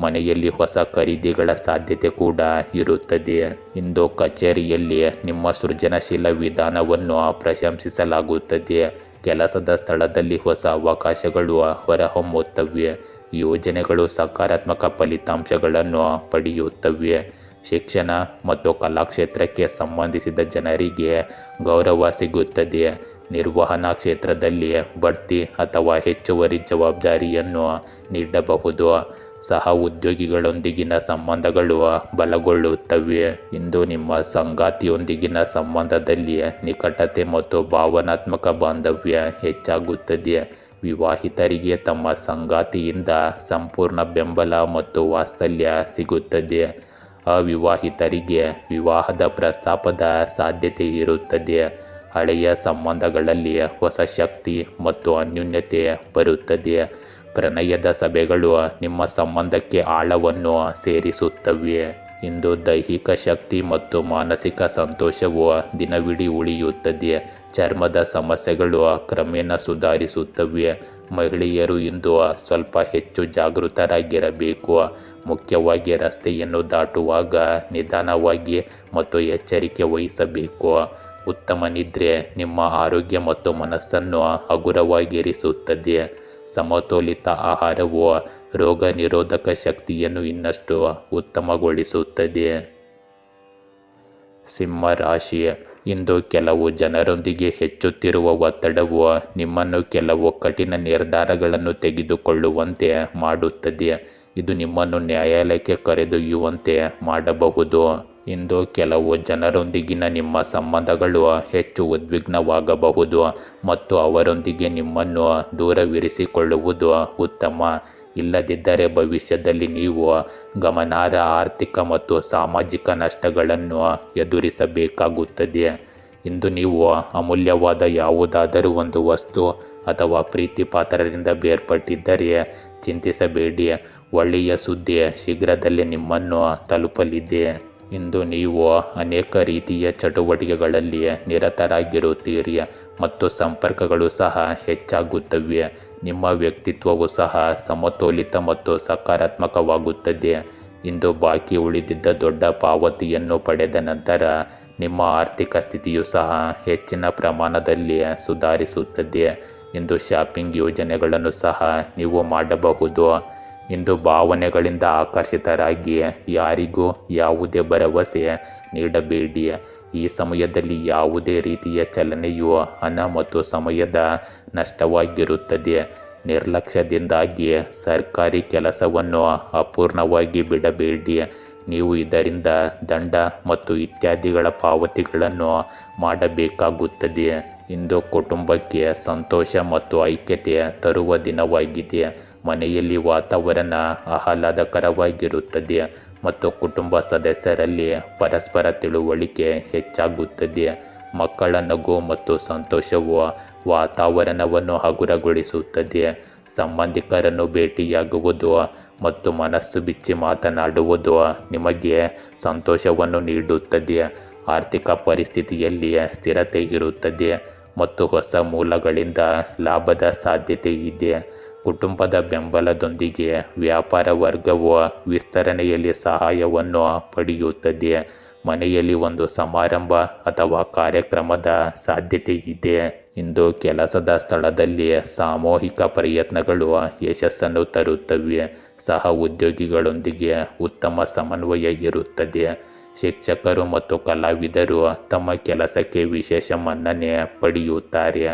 ಮನೆಯಲ್ಲಿ ಹೊಸ ಖರೀದಿಗಳ ಸಾಧ್ಯತೆ ಕೂಡ ಇರುತ್ತದೆ. ಇಂದು ಕಚೇರಿಯಲ್ಲಿ ನಿಮ್ಮ ಸೃಜನಶೀಲ ವಿಧಾನವನ್ನು ಪ್ರಶಂಸಿಸಲಾಗುತ್ತದೆ. ಕೆಲಸದ ಸ್ಥಳದಲ್ಲಿ ಹೊಸ ಅವಕಾಶಗಳು ಹೊರಹೊಮ್ಮುತ್ತವೆ. ಯೋಜನೆಗಳು ಸಕಾರಾತ್ಮಕ ಫಲಿತಾಂಶಗಳನ್ನು ಪಡೆಯುತ್ತವೆ. ಶಿಕ್ಷಣ ಮತ್ತು ಕಲಾಕ್ಷೇತ್ರಕ್ಕೆ ಸಂಬಂಧಿಸಿದ ಜನರಿಗೆ ಗೌರವ ಸಿಗುತ್ತದೆ. ನಿರ್ವಹಣಾ ಕ್ಷೇತ್ರದಲ್ಲಿ ಬಡ್ತಿ ಅಥವಾ ಹೆಚ್ಚುವರಿ ಜವಾಬ್ದಾರಿಯನ್ನು ನೀಡಬಹುದು. ಸಹ ಉದ್ಯೋಗಿಗಳೊಂದಿಗಿನ ಸಂಬಂಧಗಳು ಬಲಗೊಳ್ಳುತ್ತವೆ. ಇಂದು ನಿಮ್ಮ ಸಂಗಾತಿಯೊಂದಿಗಿನ ಸಂಬಂಧದಲ್ಲಿ ನಿಕಟತೆ ಮತ್ತು ಭಾವನಾತ್ಮಕ ಬಾಂಧವ್ಯ ಹೆಚ್ಚಾಗುತ್ತದೆ. ವಿವಾಹಿತರಿಗೆ ತಮ್ಮ ಸಂಗಾತಿಯಿಂದ ಸಂಪೂರ್ಣ ಬೆಂಬಲ ಮತ್ತು ವಾತ್ಸಲ್ಯ ಸಿಗುತ್ತದೆ. ಅವಿವಾಹಿತರಿಗೆ ವಿವಾಹದ ಪ್ರಸ್ತಾಪದ ಸಾಧ್ಯತೆ ಇರುತ್ತದೆ. ಹಳೆಯ ಸಂಬಂಧಗಳಲ್ಲಿ ಹೊಸ ಶಕ್ತಿ ಮತ್ತು ಅನ್ಯೋನ್ಯತೆ ಬರುತ್ತದೆ. ಪ್ರಣಯದ ಸಭೆಗಳು ನಿಮ್ಮ ಸಂಬಂಧಕ್ಕೆ ಆಳವನ್ನು ಸೇರಿಸುತ್ತವೆ. ಇಂದು ದೈಹಿಕ ಶಕ್ತಿ ಮತ್ತು ಮಾನಸಿಕ ಸಂತೋಷವು ದಿನವಿಡೀ ಉಳಿಯುತ್ತದೆ. ಚರ್ಮದ ಸಮಸ್ಯೆಗಳು ಕ್ರಮೇಣ ಸುಧಾರಿಸುತ್ತವೆ. ಮಹಿಳೆಯರು ಇಂದು ಸ್ವಲ್ಪ ಹೆಚ್ಚು ಜಾಗೃತರಾಗಿರಬೇಕು. ಮುಖ್ಯವಾಗಿ ರಸ್ತೆಯನ್ನು ದಾಟುವಾಗ ನಿಧಾನವಾಗಿ ಮತ್ತು ಎಚ್ಚರಿಕೆ ವಹಿಸಬೇಕು. ಉತ್ತಮ ನಿದ್ರೆ ನಿಮ್ಮ ಆರೋಗ್ಯ ಮತ್ತು ಮನಸ್ಸನ್ನು ಹಗುರವಾಗಿರಿಸುತ್ತದೆ. ಸಮತೋಲಿತ ಆಹಾರವು ರೋಗ ನಿರೋಧಕ ಶಕ್ತಿಯನ್ನು ಇನ್ನಷ್ಟು ಉತ್ತಮಗೊಳಿಸುತ್ತದೆ. ಸಿಂಹ ರಾಶಿ, ಇಂದು ಕೆಲವು ಜನರೊಂದಿಗೆ ಹೆಚ್ಚುತ್ತಿರುವ ಒತ್ತಡವು ನಿಮ್ಮನ್ನು ಕೆಲವು ಕಠಿಣ ನಿರ್ಧಾರಗಳನ್ನು ತೆಗೆದುಕೊಳ್ಳುವಂತೆ ಮಾಡುತ್ತದೆ. ಇದು ನಿಮ್ಮನ್ನು ನ್ಯಾಯಾಲಯಕ್ಕೆ ಕರೆದೊಯ್ಯುವಂತೆ ಮಾಡಬಹುದು. ಇಂದು ಕೆಲವು ಜನರೊಂದಿಗಿನ ನಿಮ್ಮ ಸಂಬಂಧಗಳು ಹೆಚ್ಚು ಉದ್ವಿಗ್ನವಾಗಬಹುದು ಮತ್ತು ಅವರೊಂದಿಗೆ ನಿಮ್ಮನ್ನು ದೂರವಿರಿಸಿಕೊಳ್ಳುವುದು ಉತ್ತಮ. ಇಲ್ಲದಿದ್ದರೆ ಭವಿಷ್ಯದಲ್ಲಿ ನೀವು ಗಮನಾರ್ಹ ಆರ್ಥಿಕ ಮತ್ತು ಸಾಮಾಜಿಕ ನಷ್ಟಗಳನ್ನು ಎದುರಿಸಬೇಕಾಗುತ್ತದೆ. ಇಂದು ನೀವು ಅಮೂಲ್ಯವಾದ ಯಾವುದಾದರೂ ಒಂದು ವಸ್ತು ಅಥವಾ ಪ್ರೀತಿ ಪಾತ್ರರಿಂದ ಬೇರ್ಪಟ್ಟಿದ್ದರೆ ಚಿಂತಿಸಬೇಡಿ. ಒಳ್ಳೆಯ ಸುದ್ದಿ ಶೀಘ್ರದಲ್ಲೇ ನಿಮ್ಮನ್ನು ತಲುಪಲಿದೆ. ಇಂದು ನೀವು ಅನೇಕ ರೀತಿಯ ಚಟುವಟಿಕೆಗಳಲ್ಲಿ ನಿರತರಾಗಿರುತ್ತೀರಿ ಮತ್ತು ಸಂಪರ್ಕಗಳು ಸಹ ಹೆಚ್ಚಾಗುತ್ತವೆ. ನಿಮ್ಮ ವ್ಯಕ್ತಿತ್ವವು ಸಹ ಸಮತೋಲಿತ ಮತ್ತು ಸಕಾರಾತ್ಮಕವಾಗುತ್ತದೆ. ಇಂದು ಬಾಕಿ ಉಳಿದಿದ್ದ ದೊಡ್ಡ ಪಾವತಿಯನ್ನು ಪಡೆದ ನಂತರ ನಿಮ್ಮ ಆರ್ಥಿಕ ಸ್ಥಿತಿಯು ಸಹ ಹೆಚ್ಚಿನ ಪ್ರಮಾಣದಲ್ಲಿ ಸುಧಾರಿಸುತ್ತದೆ. ಇಂದು ಶಾಪಿಂಗ್ ಯೋಜನೆಗಳನ್ನು ಸಹ ನೀವು ಮಾಡಬಹುದು. ಇಂದು ಭಾವನೆಗಳಿಂದ ಆಕರ್ಷಿತರಾಗಿ ಯಾರಿಗೂ ಯಾವುದೇ ಭರವಸೆ ನೀಡಬೇಡಿ. ಈ ಸಮಯದಲ್ಲಿ ಯಾವುದೇ ರೀತಿಯ ಚಲನೆಯು ಹಣ ಮತ್ತು ಸಮಯದ ನಷ್ಟವಾಗಿರುತ್ತದೆ. ನಿರ್ಲಕ್ಷ್ಯದಿಂದಾಗಿ ಸರ್ಕಾರಿ ಕೆಲಸವನ್ನು ಅಪೂರ್ಣವಾಗಿ ಬಿಡಬೇಡಿ. ನೀವು ಇದರಿಂದ ದಂಡ ಮತ್ತು ಇತ್ಯಾದಿಗಳ ಪಾವತಿಗಳನ್ನು ಮಾಡಬೇಕಾಗುತ್ತದೆ. ಇಂದು ಕುಟುಂಬಕ್ಕೆ ಸಂತೋಷ ಮತ್ತು ಐಕ್ಯತೆ ತರುವ ದಿನವಾಗಿದೆ. ಮನೆಯಲ್ಲಿ ವಾತಾವರಣ ಆಹ್ಲಾದಕರವಾಗಿರುತ್ತದೆ ಮತ್ತು ಕುಟುಂಬ ಸದಸ್ಯರಲ್ಲಿ ಪರಸ್ಪರ ತಿಳುವಳಿಕೆ ಹೆಚ್ಚಾಗುತ್ತದೆ. ಮಕ್ಕಳ ನಗು ಮತ್ತು ಸಂತೋಷವು ವಾತಾವರಣವನ್ನು ಹಗುರಗೊಳಿಸುತ್ತದೆ. ಸಂಬಂಧಿಕರನ್ನು ಭೇಟಿಯಾಗುವುದು ಮತ್ತು ಮನಸ್ಸು ಬಿಚ್ಚಿ ಮಾತನಾಡುವುದು ನಿಮಗೆ ಸಂತೋಷವನ್ನು ನೀಡುತ್ತದೆ. ಆರ್ಥಿಕ ಪರಿಸ್ಥಿತಿಯಲ್ಲಿ ಸ್ಥಿರತೆ ಇರುತ್ತದೆ ಮತ್ತು ಹೊಸ ಮೂಲಗಳಿಂದ ಲಾಭದ ಸಾಧ್ಯತೆ ಇದೆ. ಕುಟುಂಬದ ಬೆಂಬಲದೊಂದಿಗೆ ವ್ಯಾಪಾರ ವರ್ಗವು ವಿಸ್ತರಣೆಯಲ್ಲಿ ಸಹಾಯವನ್ನು ಪಡೆಯುತ್ತದೆ. ಮನೆಯಲ್ಲಿ ಒಂದು ಸಮಾರಂಭ ಅಥವಾ ಕಾರ್ಯಕ್ರಮದ ಸಾಧ್ಯತೆ ಇದೆ. ಇಂದು ಕೆಲಸದ ಸ್ಥಳದಲ್ಲಿ ಸಾಮೂಹಿಕ ಪ್ರಯತ್ನಗಳು ಯಶಸ್ಸನ್ನು ತರುತ್ತವೆ. ಸಹ ಉದ್ಯೋಗಿಗಳೊಂದಿಗೆ ಉತ್ತಮ ಸಮನ್ವಯ ಇರುತ್ತದೆ. ಶಿಕ್ಷಕರು ಮತ್ತು ಕಲಾವಿದರು ತಮ್ಮ ಕೆಲಸಕ್ಕೆ ವಿಶೇಷ ಮನ್ನಣೆ ಪಡೆಯುತ್ತಾರೆ.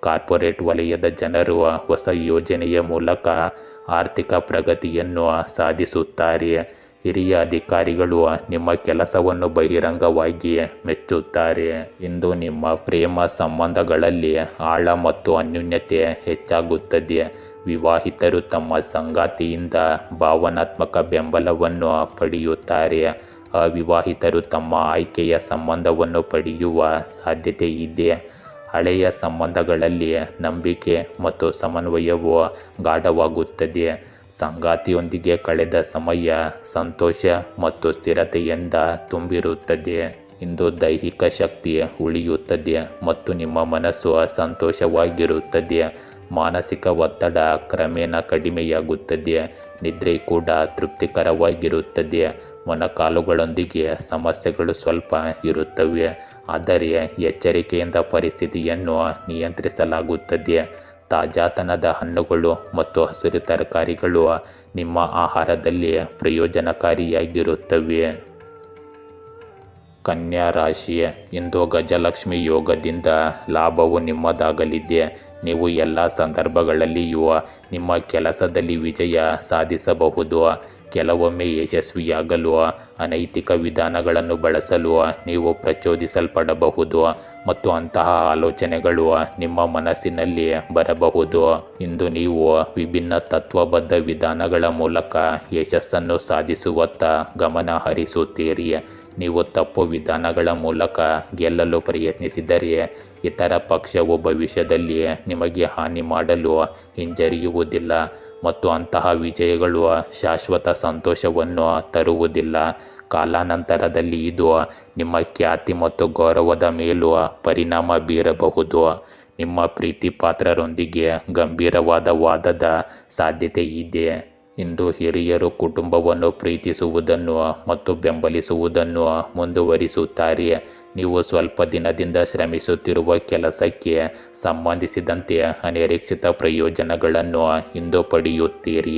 ಕಾರ್ಪೊರೇಟ್ ವಲಯದ ಜನರು ಹೊಸ ಯೋಜನೆಯ ಮೂಲಕ ಆರ್ಥಿಕ ಪ್ರಗತಿಯನ್ನು ಸಾಧಿಸುತ್ತಾರೆ. ಹಿರಿಯ ಅಧಿಕಾರಿಗಳು ನಿಮ್ಮ ಕೆಲಸವನ್ನು ಬಹಿರಂಗವಾಗಿ ಮೆಚ್ಚುತ್ತಾರೆ. ಇಂದು ನಿಮ್ಮ ಪ್ರೇಮ ಸಂಬಂಧಗಳಲ್ಲಿ ಆಳ ಮತ್ತು ಅನ್ಯೋನ್ಯತೆ ಹೆಚ್ಚಾಗುತ್ತದೆ. ವಿವಾಹಿತರು ತಮ್ಮ ಸಂಗಾತಿಯಿಂದ ಭಾವನಾತ್ಮಕ ಬೆಂಬಲವನ್ನು ಪಡೆಯುತ್ತಾರೆ. ಅವಿವಾಹಿತರು ತಮ್ಮ ಆಯ್ಕೆಯ ಸಂಬಂಧವನ್ನು ಪಡೆಯುವ ಸಾಧ್ಯತೆ ಇದೆ. ಹಳೆಯ ಸಂಬಂಧಗಳಲ್ಲಿ ನಂಬಿಕೆ ಮತ್ತು ಸಮನ್ವಯವು ಗಾಢವಾಗುತ್ತದೆ. ಸಂಗಾತಿಯೊಂದಿಗೆ ಕಳೆದ ಸಮಯ ಸಂತೋಷ ಮತ್ತು ಸ್ಥಿರತೆಯಿಂದ ತುಂಬಿರುತ್ತದೆ. ಇಂದು ದೈಹಿಕ ಶಕ್ತಿ ಉಳಿಯುತ್ತದೆ ಮತ್ತು ನಿಮ್ಮ ಮನಸ್ಸು ಸಂತೋಷವಾಗಿರುತ್ತದೆ. ಮಾನಸಿಕ ಒತ್ತಡ ಕ್ರಮೇಣ ಕಡಿಮೆಯಾಗುತ್ತದೆ. ನಿದ್ರೆ ಕೂಡ ತೃಪ್ತಿಕರವಾಗಿರುತ್ತದೆ. ಮೊಣಕಾಲುಗಳೊಂದಿಗೆ ಸಮಸ್ಯೆಗಳು ಸ್ವಲ್ಪ ಇರುತ್ತವೆ, ಆದರೆ ಎಚ್ಚರಿಕೆಯಿಂದ ಪರಿಸ್ಥಿತಿಯನ್ನು ನಿಯಂತ್ರಿಸಲಾಗುತ್ತದೆ. ತಾಜಾತನದ ಹಣ್ಣುಗಳು ಮತ್ತು ಹಸಿರು ತರಕಾರಿಗಳು ನಿಮ್ಮ ಆಹಾರದಲ್ಲಿ ಪ್ರಯೋಜನಕಾರಿಯಾಗಿರುತ್ತವೆ. ಕನ್ಯಾ ರಾಶಿ, ಇಂದು ಗಜಲಕ್ಷ್ಮಿ ಯೋಗದಿಂದ ಲಾಭವು ನಿಮ್ಮದಾಗಲಿದೆ. ನೀವು ಎಲ್ಲ ಸಂದರ್ಭಗಳಲ್ಲಿಯೂ ನಿಮ್ಮ ಕೆಲಸದಲ್ಲಿ ವಿಜಯ ಸಾಧಿಸಬಹುದು. ಕೆಲವೊಮ್ಮೆ ಯಶಸ್ವಿಯಾಗಲು ಅನೈತಿಕ ವಿಧಾನಗಳನ್ನು ಬಳಸಲು ನೀವು ಪ್ರಚೋದಿಸಲ್ಪಡಬಹುದು ಮತ್ತು ಅಂತಹ ಆಲೋಚನೆಗಳು ನಿಮ್ಮ ಮನಸ್ಸಿನಲ್ಲಿ ಬರಬಹುದು. ಇಂದು ನೀವು ವಿಭಿನ್ನ ತತ್ವಬದ್ಧ ವಿಧಾನಗಳ ಮೂಲಕ ಯಶಸ್ಸನ್ನು ಸಾಧಿಸುವತ್ತ ಗಮನ ಹರಿಸುತ್ತೀರಿ. ನೀವು ತಪ್ಪು ವಿಧಾನಗಳ ಮೂಲಕ ಗೆಲ್ಲಲು ಪ್ರಯತ್ನಿಸಿದರೆ ಇತರ ಪಕ್ಷವು ಭವಿಷ್ಯದಲ್ಲಿ ನಿಮಗೆ ಹಾನಿ ಮಾಡಲು ಹಿಂಜರಿಯುವುದಿಲ್ಲ ಮತ್ತು ಅಂತಹ ವಿಜಯಗಳು ಶಾಶ್ವತ ಸಂತೋಷವನ್ನು ತರುವುದಿಲ್ಲ. ಕಾಲಾನಂತರದಲ್ಲಿ ಇದು ನಿಮ್ಮ ಖ್ಯಾತಿ ಮತ್ತು ಗೌರವದ ಮೇಲೂ ಪರಿಣಾಮ ಬೀರಬಹುದು. ನಿಮ್ಮ ಪ್ರೀತಿ ಪಾತ್ರರೊಂದಿಗೆ ಗಂಭೀರವಾದ ವಾದದ ಸಾಧ್ಯತೆ ಇದೆ. ಇಂದು ಹಿರಿಯರು ಕುಟುಂಬವನ್ನು ಪ್ರೀತಿಸುವುದನ್ನು ಮತ್ತು ಬೆಂಬಲಿಸುವುದನ್ನು ಮುಂದುವರಿಸುತ್ತಾರೆ. ನೀವು ಸ್ವಲ್ಪ ದಿನದಿಂದ ಶ್ರಮಿಸುತ್ತಿರುವ ಕೆಲಸಕ್ಕೆ ಸಂಬಂಧಿಸಿದಂತೆ ಅನಿರೀಕ್ಷಿತ ಪ್ರಯೋಜನಗಳನ್ನು ಇಂದು ಪಡೆಯುತ್ತೀರಿ.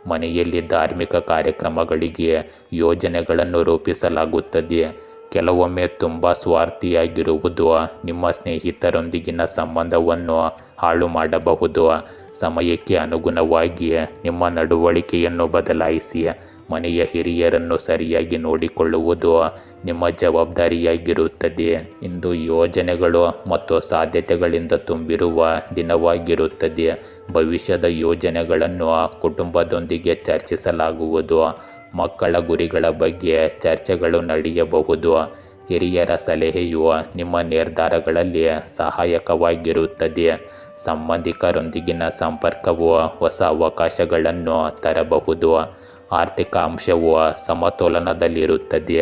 ಮನೆಯಲ್ಲಿ ಧಾರ್ಮಿಕ ಕಾರ್ಯಕ್ರಮಗಳಿಗೆ ಯೋಜನೆಗಳನ್ನು ರೂಪಿಸಲಾಗುತ್ತದೆ. ಕೆಲವೊಮ್ಮೆ ತುಂಬ ಸ್ವಾರ್ಥಿಯಾಗಿರುವುದು ನಿಮ್ಮ ಸ್ನೇಹಿತರೊಂದಿಗಿನ ಸಂಬಂಧವನ್ನು ಹಾಳು ಮಾಡಬಹುದು. ಸಮಯಕ್ಕೆ ಅನುಗುಣವಾಗಿ ನಿಮ್ಮ ನಡವಳಿಕೆಯನ್ನು ಬದಲಾಯಿಸಿ. ಮನೆಯ ಹಿರಿಯರನ್ನು ಸರಿಯಾಗಿ ನೋಡಿಕೊಳ್ಳುವುದು ನಿಮ್ಮ ಜವಾಬ್ದಾರಿಯಾಗಿರುತ್ತದೆ. ಇಂದು ಯೋಜನೆಗಳು ಮತ್ತು ಸಾಧ್ಯತೆಗಳಿಂದ ತುಂಬಿರುವ ದಿನವಾಗಿರುತ್ತದೆ. ಭವಿಷ್ಯದ ಯೋಜನೆಗಳನ್ನು ಕುಟುಂಬದೊಂದಿಗೆ ಚರ್ಚಿಸಲಾಗುವುದು. ಮಕ್ಕಳ ಗುರಿಗಳ ಬಗ್ಗೆ ಚರ್ಚೆಗಳು ನಡೆಯಬಹುದು. ಹಿರಿಯರ ಸಲಹೆಯು ನಿಮ್ಮ ನಿರ್ಧಾರಗಳಲ್ಲಿ ಸಹಾಯಕವಾಗಿರುತ್ತದೆ. ಸಂಬಂಧಿಕರೊಂದಿಗಿನ ಸಂಪರ್ಕವು ಹೊಸ ಅವಕಾಶಗಳನ್ನು ತರಬಹುದು. ಆರ್ಥಿಕ ಅಂಶವು ಸಮತೋಲನದಲ್ಲಿರುತ್ತದೆ,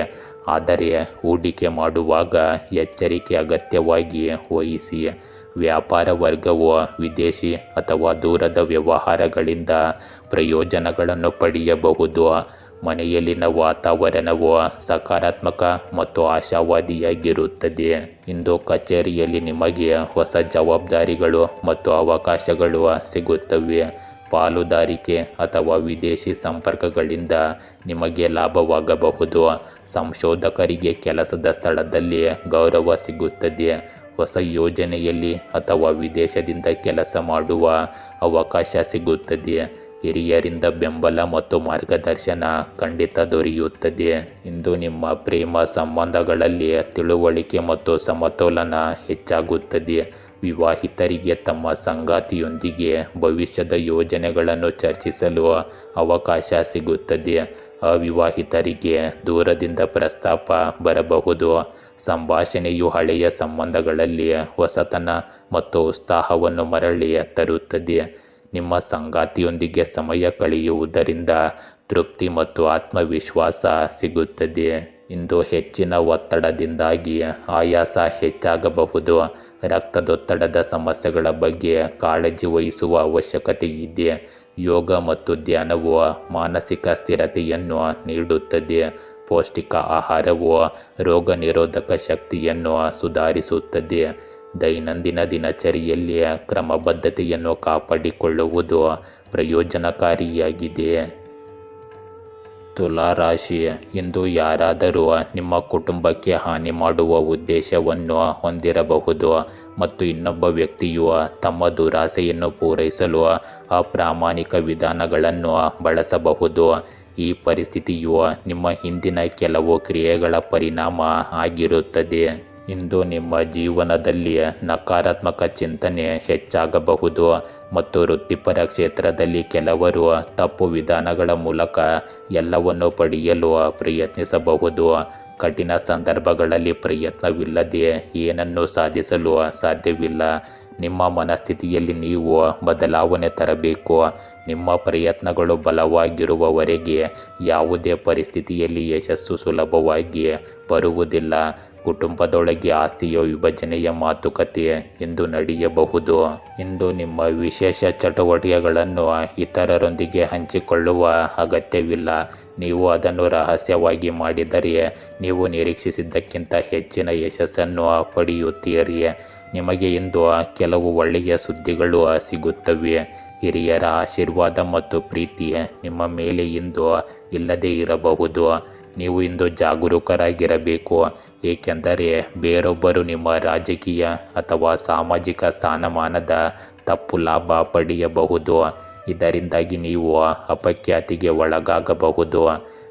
ಆದರೆ ಹೂಡಿಕೆ ಮಾಡುವಾಗ ಎಚ್ಚರಿಕೆ ಅಗತ್ಯವಾಗಿ ವಹಿಸಿ. ವ್ಯಾಪಾರ ವರ್ಗವು ವಿದೇಶಿ ಅಥವಾ ದೂರದ ವ್ಯವಹಾರಗಳಿಂದ ಪ್ರಯೋಜನಗಳನ್ನು ಪಡೆಯಬಹುದು. ಮನೆಯಲ್ಲಿನ ವಾತಾವರಣವು ಸಕಾರಾತ್ಮಕ ಮತ್ತು ಆಶಾವಾದಿಯಾಗಿರುತ್ತದೆ. ಇಂದು ಕಚೇರಿಯಲ್ಲಿ ನಿಮಗೆ ಹೊಸ ಜವಾಬ್ದಾರಿಗಳು ಮತ್ತು ಅವಕಾಶಗಳು ಸಿಗುತ್ತವೆ. ಪಾಲುದಾರಿಕೆ ಅಥವಾ ವಿದೇಶಿ ಸಂಪರ್ಕಗಳಿಂದ ನಿಮಗೆ ಲಾಭವಾಗಬಹುದು. ಸಂಶೋಧಕರಿಗೆ ಕೆಲಸದ ಸ್ಥಳದಲ್ಲಿ ಗೌರವ ಸಿಗುತ್ತದೆ. ಹೊಸ ಯೋಜನೆಯಲ್ಲಿ ಅಥವಾ ವಿದೇಶದಿಂದ ಕೆಲಸ ಮಾಡುವ ಅವಕಾಶ ಸಿಗುತ್ತದೆ. ಹಿರಿಯರಿಂದ ಬೆಂಬಲ ಮತ್ತು ಮಾರ್ಗದರ್ಶನ ಖಂಡಿತ ದೊರೆಯುತ್ತದೆ. ಇಂದು ನಿಮ್ಮ ಪ್ರೇಮ ಸಂಬಂಧಗಳಲ್ಲಿ ತಿಳುವಳಿಕೆ ಮತ್ತು ಸಮತೋಲನ ಹೆಚ್ಚಾಗುತ್ತದೆ. ವಿವಾಹಿತರಿಗೆ ತಮ್ಮ ಸಂಗಾತಿಯೊಂದಿಗೆ ಭವಿಷ್ಯದ ಯೋಜನೆಗಳನ್ನು ಚರ್ಚಿಸಲು ಅವಕಾಶ ಸಿಗುತ್ತದೆ. ಅವಿವಾಹಿತರಿಗೆ ದೂರದಿಂದ ಪ್ರಸ್ತಾಪ ಬರಬಹುದು. ಸಂಭಾಷಣೆಯು ಹಳೆಯ ಸಂಬಂಧಗಳಲ್ಲಿ ಹೊಸತನ ಮತ್ತು ಉತ್ಸಾಹವನ್ನು ಮರಳಿ ತರುತ್ತದೆ. ನಿಮ್ಮ ಸಂಗಾತಿಯೊಂದಿಗೆ ಸಮಯ ಕಳೆಯುವುದರಿಂದ ತೃಪ್ತಿ ಮತ್ತು ಆತ್ಮವಿಶ್ವಾಸ ಸಿಗುತ್ತದೆ. ಇಂದು ಹೆಚ್ಚಿನ ಒತ್ತಡದಿಂದಾಗಿ ಆಯಾಸ ಹೆಚ್ಚಾಗಬಹುದು. ರಕ್ತದೊತ್ತಡದ ಸಮಸ್ಯೆಗಳ ಬಗ್ಗೆ ಕಾಳಜಿ ವಹಿಸುವ ಅವಶ್ಯಕತೆ ಇದೆ. ಯೋಗ ಮತ್ತು ಧ್ಯಾನವು ಮಾನಸಿಕ ಸ್ಥಿರತೆಯನ್ನು ನೀಡುತ್ತದೆ. ಪೌಷ್ಟಿಕ ಆಹಾರವು ರೋಗ ನಿರೋಧಕ ಶಕ್ತಿಯನ್ನು ಸುಧಾರಿಸುತ್ತದೆ. ದೈನಂದಿನ ದಿನಚರಿಯಲ್ಲಿ ಕ್ರಮಬದ್ಧತೆಯನ್ನು ಕಾಪಾಡಿಕೊಳ್ಳುವುದು ಪ್ರಯೋಜನಕಾರಿಯಾಗಿದೆ. ತುಲಾ ರಾಶಿ, ಇಂದು ಯಾರಾದರೂ ನಿಮ್ಮ ಕುಟುಂಬಕ್ಕೆ ಹಾನಿ ಮಾಡುವ ಉದ್ದೇಶವನ್ನು ಹೊಂದಿರಬಹುದು ಮತ್ತು ಇನ್ನೊಬ್ಬ ವ್ಯಕ್ತಿಯು ತಮ್ಮ ದುರಾಸೆಯನ್ನು ಪೂರೈಸಲು ಅಪ್ರಾಮಾಣಿಕ ವಿಧಾನಗಳನ್ನು ಬಳಸಬಹುದು. ಈ ಪರಿಸ್ಥಿತಿಯು ನಿಮ್ಮ ಹಿಂದಿನ ಕೆಲವು ಕ್ರಿಯೆಗಳ ಪರಿಣಾಮ ಆಗಿರುತ್ತದೆ. ಇಂದು ನಿಮ್ಮ ಜೀವನದಲ್ಲಿ ನಕಾರಾತ್ಮಕ ಚಿಂತನೆ ಹೆಚ್ಚಾಗಬಹುದು ಮತ್ತು ವೃತ್ತಿಪರ ಕ್ಷೇತ್ರದಲ್ಲಿ ಕೆಲವರು ತಪ್ಪು ವಿಧಾನಗಳ ಮೂಲಕ ಎಲ್ಲವನ್ನು ಪಡೆಯಲು ಪ್ರಯತ್ನಿಸಬಹುದು. ಕಠಿಣ ಸಂದರ್ಭಗಳಲ್ಲಿ ಪ್ರಯತ್ನವಿಲ್ಲದೆ ಏನನ್ನೂ ಸಾಧಿಸಲು ಸಾಧ್ಯವಿಲ್ಲ. ನಿಮ್ಮ ಮನಸ್ಥಿತಿಯಲ್ಲಿ ನೀವು ಬದಲಾವಣೆ ತರಬೇಕು. ನಿಮ್ಮ ಪ್ರಯತ್ನಗಳು ಬಲವಾಗಿರುವವರೆಗೆ ಯಾವುದೇ ಪರಿಸ್ಥಿತಿಯಲ್ಲಿ ಯಶಸ್ಸು ಸುಲಭವಾಗಿ ಬರುವುದಿಲ್ಲ. ಕುಟುಂಬದೊಳಗೆ ಆಸ್ತಿಯ ವಿಭಜನೆಯ ಮಾತುಕತೆ ಇಂದು ನಡೆಯಬಹುದು. ಇಂದು ನಿಮ್ಮ ವಿಶೇಷ ಚಟುವಟಿಕೆಗಳನ್ನು ಇತರರೊಂದಿಗೆ ಹಂಚಿಕೊಳ್ಳುವ ಅಗತ್ಯವಿಲ್ಲ. ನೀವು ಅದನ್ನು ರಹಸ್ಯವಾಗಿ ಮಾಡಿದರೆ ನೀವು ನಿರೀಕ್ಷಿಸಿದ್ದಕ್ಕಿಂತ ಹೆಚ್ಚಿನ ಯಶಸ್ಸನ್ನು ಪಡೆಯುತ್ತೀರಿ. ನಿಮಗೆ ಇಂದು ಕೆಲವು ಒಳ್ಳೆಯ ಸುದ್ದಿಗಳು ಸಿಗುತ್ತವೆ. ಹಿರಿಯರ ಆಶೀರ್ವಾದ ಮತ್ತು ಪ್ರೀತಿ ನಿಮ್ಮ ಮೇಲೆ ಇಂದು ಇಲ್ಲದೇ ಇರಬಹುದು. ನೀವು ಇಂದು ಜಾಗರೂಕರಾಗಿರಬೇಕು, ಏಕೆಂದರೆ ಬೇರೊಬ್ಬರು ನಿಮ್ಮ ರಾಜಕೀಯ ಅಥವಾ ಸಾಮಾಜಿಕ ಸ್ಥಾನಮಾನದ ತಪ್ಪು ಲಾಭ ಪಡೆಯಬಹುದು. ಇದರಿಂದಾಗಿ ನೀವು ಅಪಖ್ಯಾತಿಗೆ ಒಳಗಾಗಬಹುದು.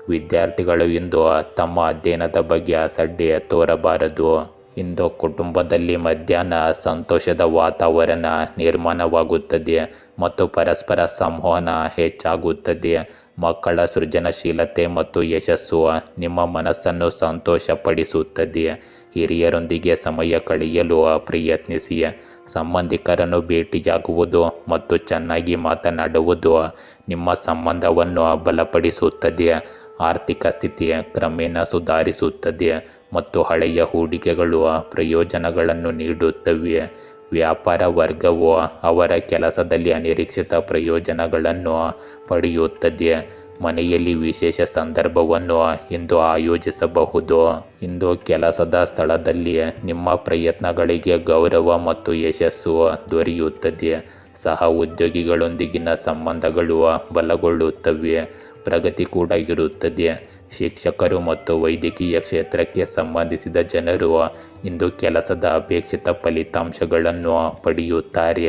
ವಿದ್ಯಾರ್ಥಿಗಳು ಇಂದು ತಮ್ಮ ಅಧ್ಯಯನದ ಬಗ್ಗೆ ಅಸಡ್ಡೆ ತೋರಬಾರದು. ಇಂದು ಕುಟುಂಬದಲ್ಲಿ ಮಧ್ಯಾಹ್ನ ಸಂತೋಷದ ವಾತಾವರಣ ನಿರ್ಮಾಣವಾಗುತ್ತದೆ ಮತ್ತು ಪರಸ್ಪರ ಸಂವಹನ ಹೆಚ್ಚಾಗುತ್ತದೆ. ಮಕ್ಕಳ ಸೃಜನಶೀಲತೆ ಮತ್ತು ಯಶಸ್ಸು ನಿಮ್ಮ ಮನಸ್ಸನ್ನು ಸಂತೋಷಪಡಿಸುತ್ತದೆ. ಹಿರಿಯರೊಂದಿಗೆ ಸಮಯ ಕಳೆಯಲು ಪ್ರಯತ್ನಿಸಿ. ಸಂಬಂಧಿಕರನ್ನು ಭೇಟಿಯಾಗುವುದು ಮತ್ತು ಚೆನ್ನಾಗಿ ಮಾತನಾಡುವುದು ನಿಮ್ಮ ಸಂಬಂಧವನ್ನು ಬಲಪಡಿಸುತ್ತದೆ. ಆರ್ಥಿಕ ಸ್ಥಿತಿ ಕ್ರಮೇಣ ಸುಧಾರಿಸುತ್ತದೆ ಮತ್ತು ಹಳೆಯ ಹೂಡಿಕೆಗಳು ಪ್ರಯೋಜನಗಳನ್ನು ನೀಡುತ್ತವೆ. ವ್ಯಾಪಾರ ವರ್ಗವು ಅವರ ಕೆಲಸದಲ್ಲಿ ಅನಿರೀಕ್ಷಿತ ಪ್ರಯೋಜನಗಳನ್ನು ಪಡೆಯುತ್ತದೆ. ಮನೆಯಲ್ಲಿ ವಿಶೇಷ ಸಂದರ್ಭವನ್ನು ಇಂದು ಆಯೋಜಿಸಬಹುದು. ಇಂದು ಕೆಲಸದ ಸ್ಥಳದಲ್ಲಿ ನಿಮ್ಮ ಪ್ರಯತ್ನಗಳಿಗೆ ಗೌರವ ಮತ್ತು ಯಶಸ್ಸು ದೊರೆಯುತ್ತದೆ. ಸಹ ಉದ್ಯೋಗಿಗಳೊಂದಿಗಿನ ಸಂಬಂಧಗಳು ಬಲಗೊಳ್ಳುತ್ತವೆ. ಪ್ರಗತಿ ಕೂಡ ಇರುತ್ತದೆ. ಶಿಕ್ಷಕರು ಮತ್ತು ವೈದ್ಯಕೀಯ ಕ್ಷೇತ್ರಕ್ಕೆ ಸಂಬಂಧಿಸಿದ ಜನರು ಇಂದು ಕೆಲಸದ ಅಪೇಕ್ಷಿತ ಫಲಿತಾಂಶಗಳನ್ನು ಪಡೆಯುತ್ತಾರೆ.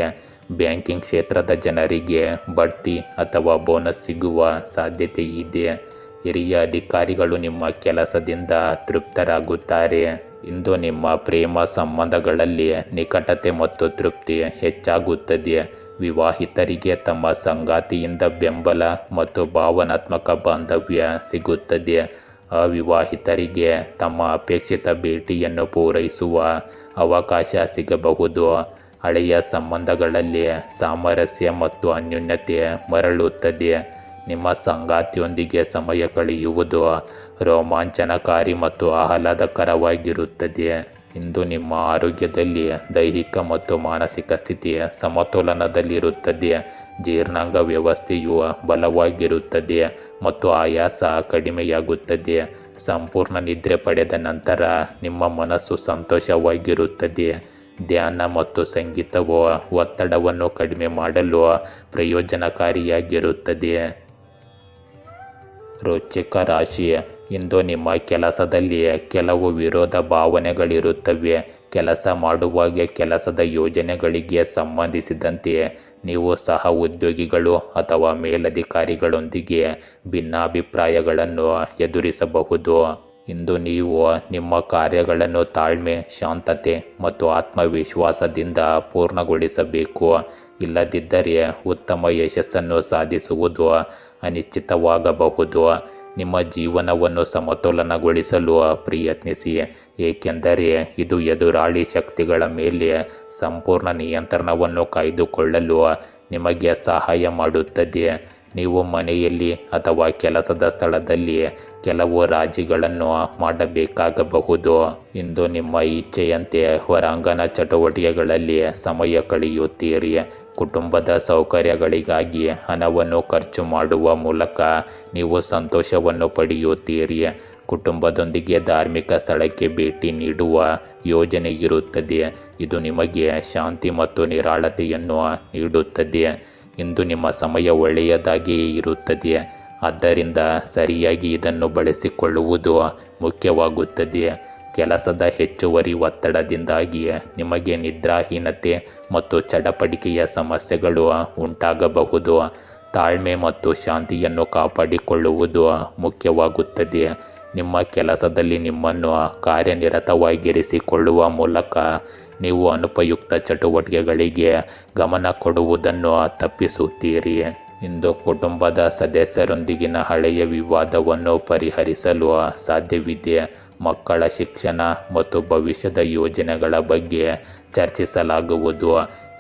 ಬ್ಯಾಂಕಿಂಗ್ ಕ್ಷೇತ್ರದ ಜನರಿಗೆ ಬಡ್ತಿ ಅಥವಾ ಬೋನಸ್ ಸಿಗುವ ಸಾಧ್ಯತೆ ಇದೆ. ಹಿರಿಯ ಅಧಿಕಾರಿಗಳು ನಿಮ್ಮ ಕೆಲಸದಿಂದ ತೃಪ್ತರಾಗುತ್ತಾರೆ. ಇಂದು ನಿಮ್ಮ ಪ್ರೇಮ ಸಂಬಂಧಗಳಲ್ಲಿ ನಿಕಟತೆ ಮತ್ತು ತೃಪ್ತಿ ಹೆಚ್ಚಾಗುತ್ತದೆ. ವಿವಾಹಿತರಿಗೆ ತಮ್ಮ ಸಂಗಾತಿಯಿಂದ ಬೆಂಬಲ ಮತ್ತು ಭಾವನಾತ್ಮಕ ಬಾಂಧವ್ಯ ಸಿಗುತ್ತದೆ. ಅವಿವಾಹಿತರಿಗೆ ತಮ್ಮ ಅಪೇಕ್ಷಿತ ಭೇಟಿಯನ್ನು ಪೂರೈಸುವ ಅವಕಾಶ ಸಿಗಬಹುದು. ಹಳೆಯ ಸಂಬಂಧಗಳಲ್ಲಿ ಸಾಮರಸ್ಯ ಮತ್ತು ಅನ್ಯೋನ್ಯತೆ ಮರಳುತ್ತದೆ. ನಿಮ್ಮ ಸಂಗಾತಿಯೊಂದಿಗೆ ಸಮಯ ಕಳೆಯುವುದು ರೋಮಾಂಚನಕಾರಿ ಮತ್ತು ಆಹ್ಲಾದಕರವಾಗಿರುತ್ತದೆ. ಇಂದು ನಿಮ್ಮ ಆರೋಗ್ಯದಲ್ಲಿ ದೈಹಿಕ ಮತ್ತು ಮಾನಸಿಕ ಸ್ಥಿತಿ ಸಮತೋಲನದಲ್ಲಿರುತ್ತದೆ. ಜೀರ್ಣಾಂಗ ವ್ಯವಸ್ಥೆಯು ಬಲವಾಗಿರುತ್ತದೆ ಮತ್ತು ಆಯಾಸ ಕಡಿಮೆಯಾಗುತ್ತದೆ. ಸಂಪೂರ್ಣ ನಿದ್ರೆ ಪಡೆದ ನಂತರ ನಿಮ್ಮ ಮನಸ್ಸು ಸಂತೋಷವಾಗಿರುತ್ತದೆ. ಧ್ಯಾನ ಮತ್ತು ಸಂಗೀತವು ಒತ್ತಡವನ್ನು ಕಡಿಮೆ ಮಾಡಲು ಪ್ರಯೋಜನಕಾರಿಯಾಗಿರುತ್ತದೆ. ವೃಶ್ಚಿಕ ರಾಶಿ, ಇಂದು ನಿಮ್ಮ ಕೆಲಸದಲ್ಲಿ ಕೆಲವು ವಿರೋಧ ಭಾವನೆಗಳಿರುತ್ತವೆ. ಕೆಲಸ ಮಾಡುವಾಗ ಕೆಲಸದ ಯೋಜನೆಗಳಿಗೆ ಸಂಬಂಧಿಸಿದಂತೆ ನೀವು ಸಹ ಉದ್ಯೋಗಿಗಳು ಅಥವಾ ಮೇಲಧಿಕಾರಿಗಳೊಂದಿಗೆ ಭಿನ್ನಾಭಿಪ್ರಾಯಗಳನ್ನು ಎದುರಿಸಬಹುದು. ಇಂದು ನೀವು ನಿಮ್ಮ ಕಾರ್ಯಗಳನ್ನು ತಾಳ್ಮೆ, ಶಾಂತತೆ ಮತ್ತು ಆತ್ಮವಿಶ್ವಾಸದಿಂದ ಪೂರ್ಣಗೊಳಿಸಬೇಕು. ಇಲ್ಲದಿದ್ದರೆ ಉತ್ತಮ ಯಶಸ್ಸನ್ನು ಸಾಧಿಸುವುದು ಅನಿಶ್ಚಿತವಾಗಬಹುದು. ನಿಮ್ಮ ಜೀವನವನ್ನು ಸಮತೋಲನಗೊಳಿಸಲು ಪ್ರಯತ್ನಿಸಿ, ಏಕೆಂದರೆ ಇದು ಎದುರಾಳಿ ಶಕ್ತಿಗಳ ಮೇಲೆ ಸಂಪೂರ್ಣ ನಿಯಂತ್ರಣವನ್ನು ಕಾಯ್ದುಕೊಳ್ಳಲು ನಿಮಗೆ ಸಹಾಯ ಮಾಡುತ್ತದೆ. ನೀವು ಮನೆಯಲ್ಲಿ ಅಥವಾ ಕೆಲಸದ ಸ್ಥಳದಲ್ಲಿ ಕೆಲವು ರಾಜಿಗಳನ್ನು ಮಾಡಬೇಕಾಗಬಹುದು. ಇಂದು ನಿಮ್ಮ ಇಚ್ಛೆಯಂತೆ ಹೊರಾಂಗಣ ಚಟುವಟಿಕೆಗಳಲ್ಲಿ ಸಮಯ ಕಳೆಯುತ್ತೀರಿ. ಕುಟುಂಬದ ಸೌಕರ್ಯಗಳಿಗಾಗಿ ಹಣವನ್ನು ಖರ್ಚು ಮಾಡುವ ಮೂಲಕ ನೀವು ಸಂತೋಷವನ್ನು ಪಡೆಯುತ್ತೀರಿ. ಕುಟುಂಬದೊಂದಿಗೆ ಧಾರ್ಮಿಕ ಸ್ಥಳಕ್ಕೆ ಭೇಟಿ ನೀಡುವ ಯೋಜನೆ ಇರುತ್ತದೆ. ಇದು ನಿಮಗೆ ಶಾಂತಿ ಮತ್ತು ನಿರಾಳತೆಯನ್ನು ನೀಡುತ್ತದೆ. ಇಂದು ನಿಮ್ಮ ಸಮಯ ಒಳ್ಳೆಯದಾಗಿಯೇ ಇರುತ್ತದೆ, ಆದ್ದರಿಂದ ಸರಿಯಾಗಿ ಇದನ್ನು ಬಳಸಿಕೊಳ್ಳುವುದು ಮುಖ್ಯವಾಗುತ್ತದೆ. ಕೆಲಸದ ಹೆಚ್ಚುವರಿ ಒತ್ತಡದಿಂದಾಗಿ ನಿಮಗೆ ನಿದ್ರಾಹೀನತೆ ಮತ್ತು ಚಡಪಡಿಕೆಯ ಸಮಸ್ಯೆಗಳು ಉಂಟಾಗಬಹುದು. ತಾಳ್ಮೆ ಮತ್ತು ಶಾಂತಿಯನ್ನು ಕಾಪಾಡಿಕೊಳ್ಳುವುದು ಮುಖ್ಯವಾಗುತ್ತದೆ. ನಿಮ್ಮ ಕೆಲಸದಲ್ಲಿ ನಿಮ್ಮನ್ನು ಕಾರ್ಯನಿರತವಾಗಿರಿಸಿಕೊಳ್ಳುವ ಮೂಲಕ ನೀವು ಅನುಪಯುಕ್ತ ಚಟುವಟಿಕೆಗಳಿಗೆ ಗಮನ ಕೊಡುವುದನ್ನು ತಪ್ಪಿಸುತ್ತೀರಿ. ಇಂದು ಕುಟುಂಬದ ಸದಸ್ಯರೊಂದಿಗಿನ ಹಳೆಯ ವಿವಾದವನ್ನು ಪರಿಹರಿಸಲು ಸಾಧ್ಯವಿದೆ. ಮಕ್ಕಳ ಶಿಕ್ಷಣ ಮತ್ತು ಭವಿಷ್ಯದ ಯೋಜನೆಗಳ ಬಗ್ಗೆ ಚರ್ಚಿಸಲಾಗುವುದು.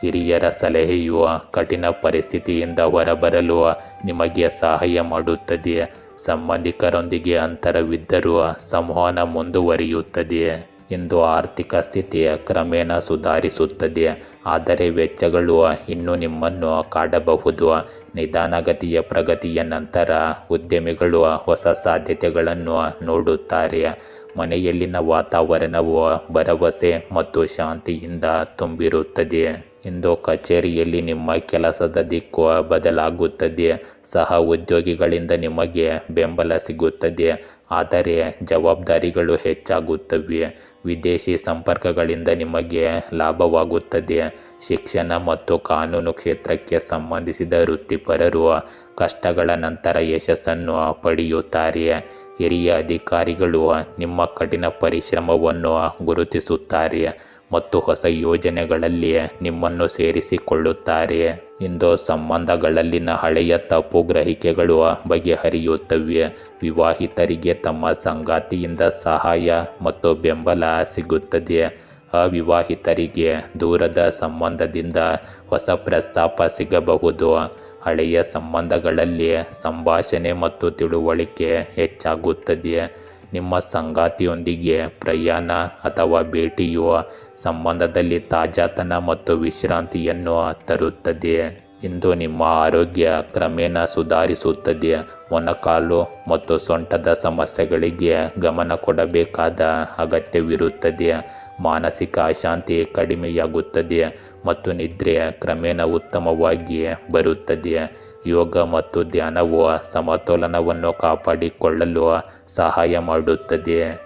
ಹಿರಿಯರ ಸಲಹೆಯು ಕಠಿಣ ಪರಿಸ್ಥಿತಿಯಿಂದ ಹೊರಬರಲು ನಿಮಗೆ ಸಹಾಯ ಮಾಡುತ್ತದೆ. ಸಂಬಂಧಿಕರೊಂದಿಗೆ ಅಂತರವಿದ್ದರೂ ಸಂವಹನ ಮುಂದುವರಿಯುತ್ತದೆ. ಇಂದು ಆರ್ಥಿಕ ಸ್ಥಿತಿ ಕ್ರಮೇಣ ಸುಧಾರಿಸುತ್ತದೆ, ಆದರೆ ವೆಚ್ಚಗಳು ಇನ್ನೂ ನಿಮ್ಮನ್ನು ಕಾಡಬಹುದು. ನಿಧಾನಗತಿಯ ಪ್ರಗತಿಯ ನಂತರ ಉದ್ಯಮಿಗಳು ಹೊಸ ಸಾಧ್ಯತೆಗಳನ್ನು ನೋಡುತ್ತಾರೆ. ಮನೆಯಲ್ಲಿನ ವಾತಾವರಣವು ಭರವಸೆ ಮತ್ತು ಶಾಂತಿಯಿಂದ ತುಂಬಿರುತ್ತದೆ. ಇಂದು ಕಚೇರಿಯಲ್ಲಿ ನಿಮ್ಮ ಕೆಲಸದ ದಿಕ್ಕು ಬದಲಾಗುತ್ತದೆ. ಸಹ ಉದ್ಯೋಗಿಗಳಿಂದ ನಿಮಗೆ ಬೆಂಬಲ ಸಿಗುತ್ತದೆ. ಆದರೆ ಜವಾಬ್ದಾರಿಗಳು ಹೆಚ್ಚಾಗುತ್ತವೆ. ವಿದೇಶಿ ಸಂಪರ್ಕಗಳಿಂದ ನಿಮಗೆ ಲಾಭವಾಗುತ್ತದೆ. ಶಿಕ್ಷಣ ಮತ್ತು ಕಾನೂನು ಕ್ಷೇತ್ರಕ್ಕೆ ಸಂಬಂಧಿಸಿದ ವೃತ್ತಿಪರರು ಕಷ್ಟಗಳ ನಂತರ ಯಶಸ್ಸನ್ನು ಪಡೆಯುತ್ತಾರೆ. ಹಿರಿಯ ಅಧಿಕಾರಿಗಳು ನಿಮ್ಮ ಕಠಿಣ ಪರಿಶ್ರಮವನ್ನು ಗುರುತಿಸುತ್ತಾರೆ ಮತ್ತು ಹೊಸ ಯೋಜನೆಗಳಲ್ಲಿ ನಿಮ್ಮನ್ನು ಸೇರಿಸಿಕೊಳ್ಳುತ್ತಾರೆ. ಇಂದು ಸಂಬಂಧಗಳಲ್ಲಿನ ಹಳೆಯ ತಪ್ಪು ಗ್ರಹಿಕೆಗಳು ಬಗೆಹರಿಯುತ್ತವೆ. ವಿವಾಹಿತರಿಗೆ ತಮ್ಮ ಸಂಗಾತಿಯಿಂದ ಸಹಾಯ ಮತ್ತು ಬೆಂಬಲ ಸಿಗುತ್ತದೆ. ಅವಿವಾಹಿತರಿಗೆ ದೂರದ ಸಂಬಂಧದಿಂದ ಹೊಸ ಪ್ರಸ್ತಾಪ ಸಿಗಬಹುದು. ಹಳೆಯ ಸಂಬಂಧಗಳಲ್ಲಿ ಸಂಭಾಷಣೆ ಮತ್ತು ತಿಳುವಳಿಕೆ ಹೆಚ್ಚಾಗುತ್ತದೆ. ನಿಮ್ಮ ಸಂಗಾತಿಯೊಂದಿಗೆ ಪ್ರಯಾಣ ಅಥವಾ ಭೇಟಿಯು ಸಂಬಂಧದಲ್ಲಿ ತಾಜಾತನ ಮತ್ತು ವಿಶ್ರಾಂತಿಯನ್ನು ತರುತ್ತದೆ. ಇಂದು ನಿಮ್ಮ ಆರೋಗ್ಯ ಕ್ರಮೇಣ ಸುಧಾರಿಸುತ್ತದೆ. ಮೊಣಕಾಲು ಮತ್ತು ಸೊಂಟದ ಸಮಸ್ಯೆಗಳಿಗೆ ಗಮನ ಕೊಡಬೇಕಾದ ಅಗತ್ಯವಿರುತ್ತದೆ. ಮಾನಸಿಕ ಅಶಾಂತಿ ಕಡಿಮೆಯಾಗುತ್ತದೆ ಮತ್ತು ನಿದ್ರೆ ಕ್ರಮೇಣ ಉತ್ತಮವಾಗಿ ಬರುತ್ತದೆ. ಯೋಗ ಮತ್ತು ಧ್ಯಾನವು ಸಮತೋಲನವನ್ನು ಕಾಪಾಡಿಕೊಳ್ಳಲು ಸಹಾಯ ಮಾಡುತ್ತದೆ.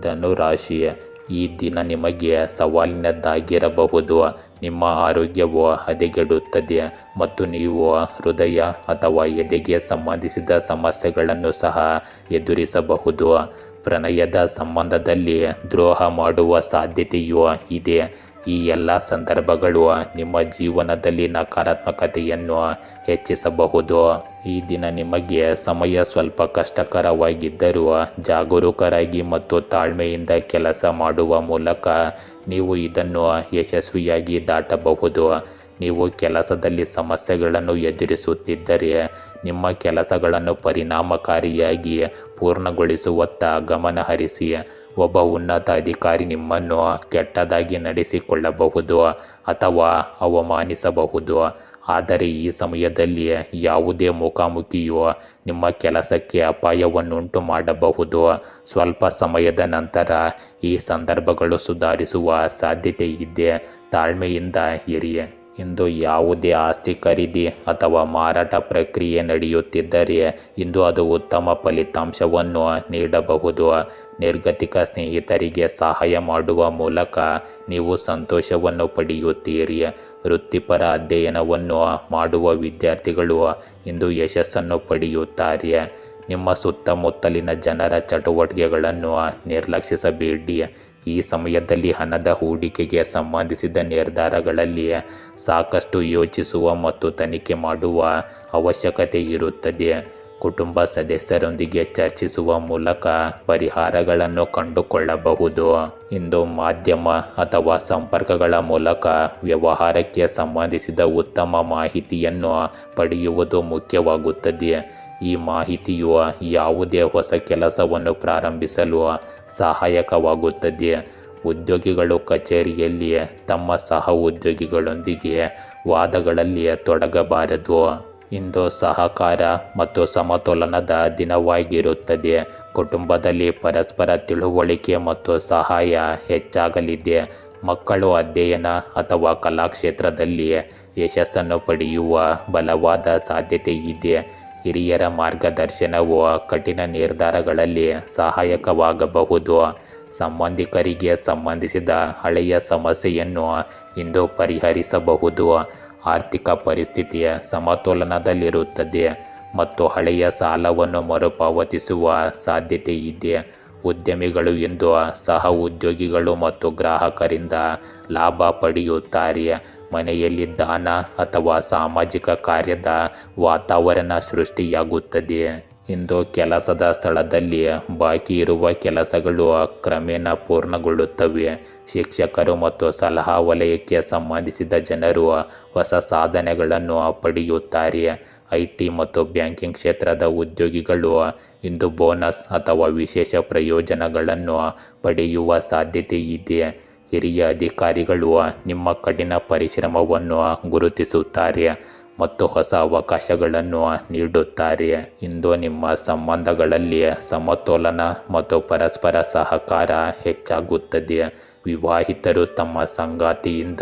ಧನುರಾಶಿ, ಈ ದಿನ ನಿಮಗೆ ಸವಾಲಿನದ್ದಾಗಿರಬಹುದು. ನಿಮ್ಮ ಆರೋಗ್ಯವು ಹದಗೆಡುತ್ತದೆ ಮತ್ತು ನೀವು ಹೃದಯ ಅಥವಾ ಎದೆಗೆ ಸಂಬಂಧಿಸಿದ ಸಮಸ್ಯೆಗಳನ್ನು ಸಹ ಎದುರಿಸಬಹುದು. ಪ್ರಣಯದ ಸಂಬಂಧದಲ್ಲಿ ದ್ರೋಹ ಮಾಡುವ ಸಾಧ್ಯತೆಯೂ ಇದೆ. ಈ ಎಲ್ಲ ಸಂದರ್ಭಗಳು ನಿಮ್ಮ ಜೀವನದಲ್ಲಿ ನಕಾರಾತ್ಮಕತೆಯನ್ನು ಹೆಚ್ಚಿಸಬಹುದು. ಈ ದಿನ ನಿಮಗೆ ಸಮಯ ಸ್ವಲ್ಪ ಕಷ್ಟಕರವಾಗಿದ್ದರೂ ಜಾಗರೂಕರಾಗಿ ಮತ್ತು ತಾಳ್ಮೆಯಿಂದ ಕೆಲಸ ಮಾಡುವ ಮೂಲಕ ನೀವು ಇದನ್ನು ಯಶಸ್ವಿಯಾಗಿ ದಾಟಬಹುದು. ನೀವು ಕೆಲಸದಲ್ಲಿ ಸಮಸ್ಯೆಗಳನ್ನು ಎದುರಿಸುತ್ತಿದ್ದರೆ ನಿಮ್ಮ ಕೆಲಸಗಳನ್ನು ಪರಿಣಾಮಕಾರಿಯಾಗಿ ಪೂರ್ಣಗೊಳಿಸುವತ್ತ ಗಮನ ಹರಿಸಿ. ಒಬ್ಬ ಉನ್ನತ ಅಧಿಕಾರಿ ನಿಮ್ಮನ್ನು ಕೆಟ್ಟದಾಗಿ ನಡೆಸಿಕೊಳ್ಳಬಹುದು ಅಥವಾ ಅವಮಾನಿಸಬಹುದು. ಆದರೆ ಈ ಸಮಯದಲ್ಲಿ ಯಾವುದೇ ಮುಖಾಮುಖಿಯು ನಿಮ್ಮ ಕೆಲಸಕ್ಕೆ ಅಪಾಯವನ್ನುಂಟು ಮಾಡಬಹುದು. ಸ್ವಲ್ಪ ಸಮಯದ ನಂತರ ಈ ಸಂದರ್ಭಗಳು ಸುಧಾರಿಸುವ ಸಾಧ್ಯತೆ ಇದೆ. ತಾಳ್ಮೆಯಿಂದ ಇರಿ. ಇಂದು ಯಾವುದೇ ಆಸ್ತಿ ಖರೀದಿ ಅಥವಾ ಮಾರಾಟ ಪ್ರಕ್ರಿಯೆ ನಡೆಯುತ್ತಿದ್ದರೆ ಇಂದು ಅದು ಉತ್ತಮ ಫಲಿತಾಂಶವನ್ನು ನೀಡಬಹುದು. ನಿರ್ಗತಿಕ ಸ್ನೇಹಿತರಿಗೆ ಸಹಾಯ ಮಾಡುವ ಮೂಲಕ ನೀವು ಸಂತೋಷವನ್ನು ಪಡೆಯುತ್ತೀರಿ. ವೃತ್ತಿಪರ ಅಧ್ಯಯನವನ್ನು ಮಾಡುವ ವಿದ್ಯಾರ್ಥಿಗಳು ಇಂದು ಯಶಸ್ಸನ್ನು ಪಡೆಯುತ್ತಾರೆ. ನಿಮ್ಮ ಸುತ್ತಮುತ್ತಲಿನ ಜನರ ಚಟುವಟಿಕೆಗಳನ್ನು ನಿರ್ಲಕ್ಷಿಸಬೇಡಿ. ಈ ಸಮಯದಲ್ಲಿ ಹಣದ ಹೂಡಿಕೆಗೆ ಸಂಬಂಧಿಸಿದ ನಿರ್ಧಾರಗಳಲ್ಲಿ ಸಾಕಷ್ಟು ಯೋಚಿಸುವ ಮತ್ತು ತನಿಖೆ ಮಾಡುವ ಅವಶ್ಯಕತೆ ಇರುತ್ತದೆ. ಕುಟುಂಬ ಸದಸ್ಯರೊಂದಿಗೆ ಚರ್ಚಿಸುವ ಮೂಲಕ ಪರಿಹಾರಗಳನ್ನು ಕಂಡುಕೊಳ್ಳಬಹುದು. ಇಂದು ಮಾಧ್ಯಮ ಅಥವಾ ಸಂಪರ್ಕಗಳ ಮೂಲಕ ವ್ಯವಹಾರಕ್ಕೆ ಸಂಬಂಧಿಸಿದ ಉತ್ತಮ ಮಾಹಿತಿಯನ್ನು ಪಡೆಯುವುದು ಮುಖ್ಯವಾಗುತ್ತದೆ. ಈ ಮಾಹಿತಿಯು ಯಾವುದೇ ಹೊಸ ಕೆಲಸವನ್ನು ಪ್ರಾರಂಭಿಸಲು ಸಹಾಯಕವಾಗುತ್ತದೆ. ಉದ್ಯೋಗಿಗಳು ಕಚೇರಿಯಲ್ಲಿ ತಮ್ಮ ಸಹ ಉದ್ಯೋಗಿಗಳೊಂದಿಗೆ ವಾದಗಳಲ್ಲಿ ತೊಡಗಬಾರದು. ಇಂದು ಸಹಕಾರ ಮತ್ತು ಸಮತೋಲನದ ದಿನವಾಗಿರುತ್ತದೆ. ಕುಟುಂಬದಲ್ಲಿ ಪರಸ್ಪರ ತಿಳುವಳಿಕೆ ಮತ್ತು ಸಹಾಯ ಹೆಚ್ಚಾಗಲಿದೆ. ಮಕ್ಕಳು ಅಧ್ಯಯನ ಅಥವಾ ಕಲಾಕ್ಷೇತ್ರದಲ್ಲಿ ಯಶಸ್ಸನ್ನು ಪಡೆಯುವ ಬಲವಾದ ಸಾಧ್ಯತೆ ಇದೆ. ಹಿರಿಯರ ಮಾರ್ಗದರ್ಶನವು ಕಠಿಣ ನಿರ್ಧಾರಗಳಲ್ಲಿ ಸಹಾಯಕವಾಗಬಹುದು. ಸಂಬಂಧಿಕರಿಗೆ ಸಂಬಂಧಿಸಿದ ಹಳೆಯ ಸಮಸ್ಯೆಯನ್ನು ಇಂದು ಪರಿಹರಿಸಬಹುದು. ಆರ್ಥಿಕ ಪರಿಸ್ಥಿತಿಯ ಸಮತೋಲನದಲ್ಲಿರುತ್ತದೆ ಮತ್ತು ಹಳೆಯ ಸಾಲವನ್ನು ಮರುಪಾವತಿಸುವ ಸಾಧ್ಯತೆ ಇದೆ. ಉದ್ಯಮಿಗಳು ಇಂದು ಸಹ ಉದ್ಯೋಗಿಗಳು ಮತ್ತು ಗ್ರಾಹಕರಿಂದ ಲಾಭ ಪಡೆಯುತ್ತಾರೆ. ಮನೆಯಲ್ಲಿ ದಾನ ಅಥವಾ ಸಾಮಾಜಿಕ ಕಾರ್ಯದ ವಾತಾವರಣ ಸೃಷ್ಟಿಯಾಗುತ್ತದೆ. ಇಂದು ಕೆಲಸದ ಸ್ಥಳದಲ್ಲಿ ಬಾಕಿ ಇರುವ ಕೆಲಸಗಳು ಕ್ರಮೇಣ ಪೂರ್ಣಗೊಳ್ಳುತ್ತವೆ. ಶಿಕ್ಷಕರು ಮತ್ತು ಸಲಹಾ ವಲಯಕ್ಕೆ ಸಂಬಂಧಿಸಿದ ಜನರು ಹೊಸ ಸಾಧನೆಗಳನ್ನು ಪಡೆಯುತ್ತಾರೆ. IT ಮತ್ತು ಬ್ಯಾಂಕಿಂಗ್ ಕ್ಷೇತ್ರದ ಉದ್ಯೋಗಿಗಳು ಇಂದು ಬೋನಸ್ ಅಥವಾ ವಿಶೇಷ ಪ್ರಯೋಜನಗಳನ್ನು ಪಡೆಯುವ ಸಾಧ್ಯತೆ ಇದೆ. ಹಿರಿಯ ಅಧಿಕಾರಿಗಳು ನಿಮ್ಮ ಕಠಿಣ ಪರಿಶ್ರಮವನ್ನು ಗುರುತಿಸುತ್ತಾರೆ ಮತ್ತು ಹೊಸ ಅವಕಾಶಗಳನ್ನು ನೀಡುತ್ತಾರೆ. ಇಂದು ನಿಮ್ಮ ಸಂಬಂಧಗಳಲ್ಲಿ ಸಮತೋಲನ ಮತ್ತು ಪರಸ್ಪರ ಸಹಕಾರ ಹೆಚ್ಚಾಗುತ್ತದೆ. ವಿವಾಹಿತರು ತಮ್ಮ ಸಂಗಾತಿಯಿಂದ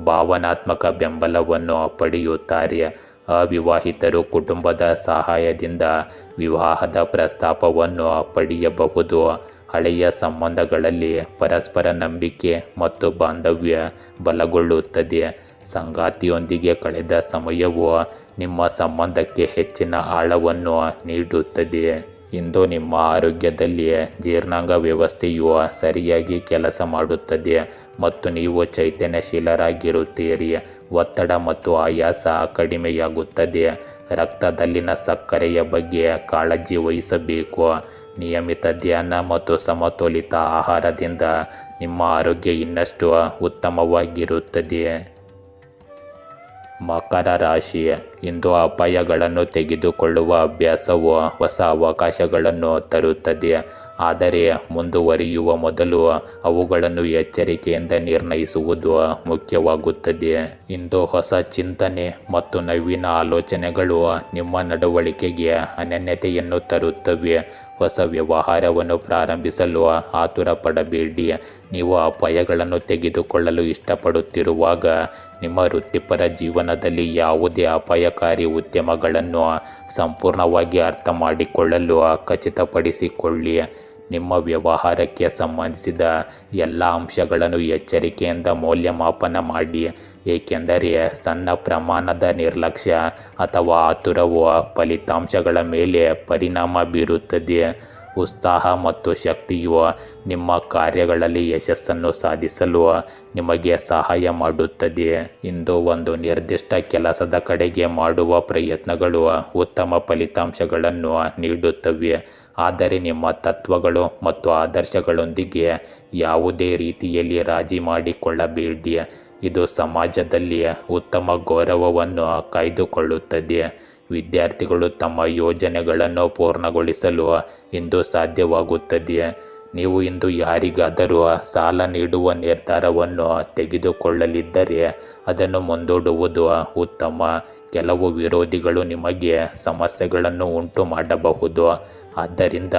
ಭಾವನಾತ್ಮಕ ಬೆಂಬಲವನ್ನು ಪಡೆಯುತ್ತಾರೆ ಅವಿವಾಹಿತರು ಕುಟುಂಬದ ಸಹಾಯದಿಂದ ವಿವಾಹದ ಪ್ರಸ್ತಾಪವನ್ನು ಪಡೆಯಬಹುದು. ಹಳೆಯ ಸಂಬಂಧಗಳಲ್ಲಿ ಪರಸ್ಪರ ನಂಬಿಕೆ ಮತ್ತು ಬಾಂಧವ್ಯ ಬಲಗೊಳ್ಳುತ್ತದೆ. ಸಂಗಾತಿಯೊಂದಿಗೆ ಕಳೆದ ಸಮಯವು ನಿಮ್ಮ ಸಂಬಂಧಕ್ಕೆ ಹೆಚ್ಚಿನ ಆಳವನ್ನು ನೀಡುತ್ತದೆ. ಇಂದು ನಿಮ್ಮ ಆರೋಗ್ಯದಲ್ಲಿ ಜೀರ್ಣಾಂಗ ವ್ಯವಸ್ಥೆಯು ಸರಿಯಾಗಿ ಕೆಲಸ ಮಾಡುತ್ತದೆ ಮತ್ತು ನೀವು ಚೈತನ್ಯಶೀಲರಾಗಿರುತ್ತೀರಿ. ಒತ್ತಡ ಮತ್ತು ಆಯಾಸ ಕಡಿಮೆಯಾಗುತ್ತದೆ. ರಕ್ತದಲ್ಲಿನ ಸಕ್ಕರೆಯ ಬಗ್ಗೆ ಕಾಳಜಿ ವಹಿಸಬೇಕು. ನಿಯಮಿತ ಧ್ಯಾನ ಮತ್ತು ಸಮತೋಲಿತ ಆಹಾರದಿಂದ ನಿಮ್ಮ ಆರೋಗ್ಯ ಇನ್ನಷ್ಟು ಉತ್ತಮವಾಗಿರುತ್ತದೆ. ಮಕರ ರಾಶಿ, ಇಂದು ಅಪಾಯಗಳನ್ನು ತೆಗೆದುಕೊಳ್ಳುವ ಅಭ್ಯಾಸವು ಹೊಸ ಅವಕಾಶಗಳನ್ನು ತರುತ್ತದೆ. ಆದರೆ ಮುಂದುವರಿಯುವ ಮೊದಲು ಅವುಗಳನ್ನು ಎಚ್ಚರಿಕೆಯಿಂದ ನಿರ್ಣಯಿಸುವುದು ಮುಖ್ಯವಾಗುತ್ತದೆ. ಇಂದು ಹೊಸ ಚಿಂತನೆ ಮತ್ತು ನವೀನ ಆಲೋಚನೆಗಳು ನಿಮ್ಮ ನಡವಳಿಕೆಗೆ ಅನನ್ಯತೆಯನ್ನು ತರುತ್ತವೆ. ಹೊಸ ವ್ಯವಹಾರವನ್ನು ಪ್ರಾರಂಭಿಸಲು ಆತುರ ಪಡಬೇಡಿ. ನೀವು ಅಪಾಯಗಳನ್ನು ತೆಗೆದುಕೊಳ್ಳಲು ಇಷ್ಟಪಡುತ್ತಿರುವಾಗ ನಿಮ್ಮ ವೃತ್ತಿಪರ ಜೀವನದಲ್ಲಿ ಯಾವುದೇ ಅಪಾಯಕಾರಿ ಉದ್ಯಮಗಳನ್ನು ಸಂಪೂರ್ಣವಾಗಿ ಅರ್ಥ ಮಾಡಿಕೊಳ್ಳಲು ಖಚಿತಪಡಿಸಿಕೊಳ್ಳಿ. ನಿಮ್ಮ ವ್ಯವಹಾರಕ್ಕೆ ಸಂಬಂಧಿಸಿದ ಎಲ್ಲ ಅಂಶಗಳನ್ನು ಎಚ್ಚರಿಕೆಯಿಂದ ಮೌಲ್ಯಮಾಪನ ಮಾಡಿ, ಏಕೆಂದರೆ ಸಣ್ಣ ಪ್ರಮಾಣದ ನಿರ್ಲಕ್ಷ್ಯ ಅಥವಾ ಆತುರವು ಫಲಿತಾಂಶಗಳ ಮೇಲೆ ಪರಿಣಾಮ ಬೀರುತ್ತದೆ. ಉತ್ಸಾಹ ಮತ್ತು ಶಕ್ತಿಯು ನಿಮ್ಮ ಕಾರ್ಯಗಳಲ್ಲಿ ಯಶಸ್ಸನ್ನು ಸಾಧಿಸಲು ನಿಮಗೆ ಸಹಾಯ ಮಾಡುತ್ತದೆ. ಇಂದು ಒಂದು ನಿರ್ದಿಷ್ಟ ಕೆಲಸದ ಕಡೆಗೆ ಮಾಡುವ ಪ್ರಯತ್ನಗಳು ಉತ್ತಮ ಫಲಿತಾಂಶಗಳನ್ನು ನೀಡುತ್ತವೆ. ಆದರೆ ನಿಮ್ಮ ತತ್ವಗಳು ಮತ್ತು ಆದರ್ಶಗಳೊಂದಿಗೆ ಯಾವುದೇ ರೀತಿಯಲ್ಲಿ ರಾಜಿ ಮಾಡಿಕೊಳ್ಳಬೇಡಿ. ಇದು ಸಮಾಜದಲ್ಲಿ ಉತ್ತಮ ಗೌರವವನ್ನು ಕಾಯ್ದುಕೊಳ್ಳುತ್ತದೆ. ವಿದ್ಯಾರ್ಥಿಗಳು ತಮ್ಮ ಯೋಜನೆಗಳನ್ನು ಪೂರ್ಣಗೊಳಿಸಲು ಇಂದು ಸಾಧ್ಯವಾಗುತ್ತದೆ. ನೀವು ಇಂದು ಯಾರಿಗಾದರೂ ಸಾಲ ನೀಡುವ ನಿರ್ಧಾರವನ್ನು ತೆಗೆದುಕೊಳ್ಳಲಿದ್ದರೆ ಅದನ್ನು ಮುಂದೂಡುವುದು ಉತ್ತಮ. ಕೆಲವು ವಿರೋಧಿಗಳು ನಿಮಗೆ ಸಮಸ್ಯೆಗಳನ್ನು ಉಂಟು ಮಾಡಬಹುದು. ಆದ್ದರಿಂದ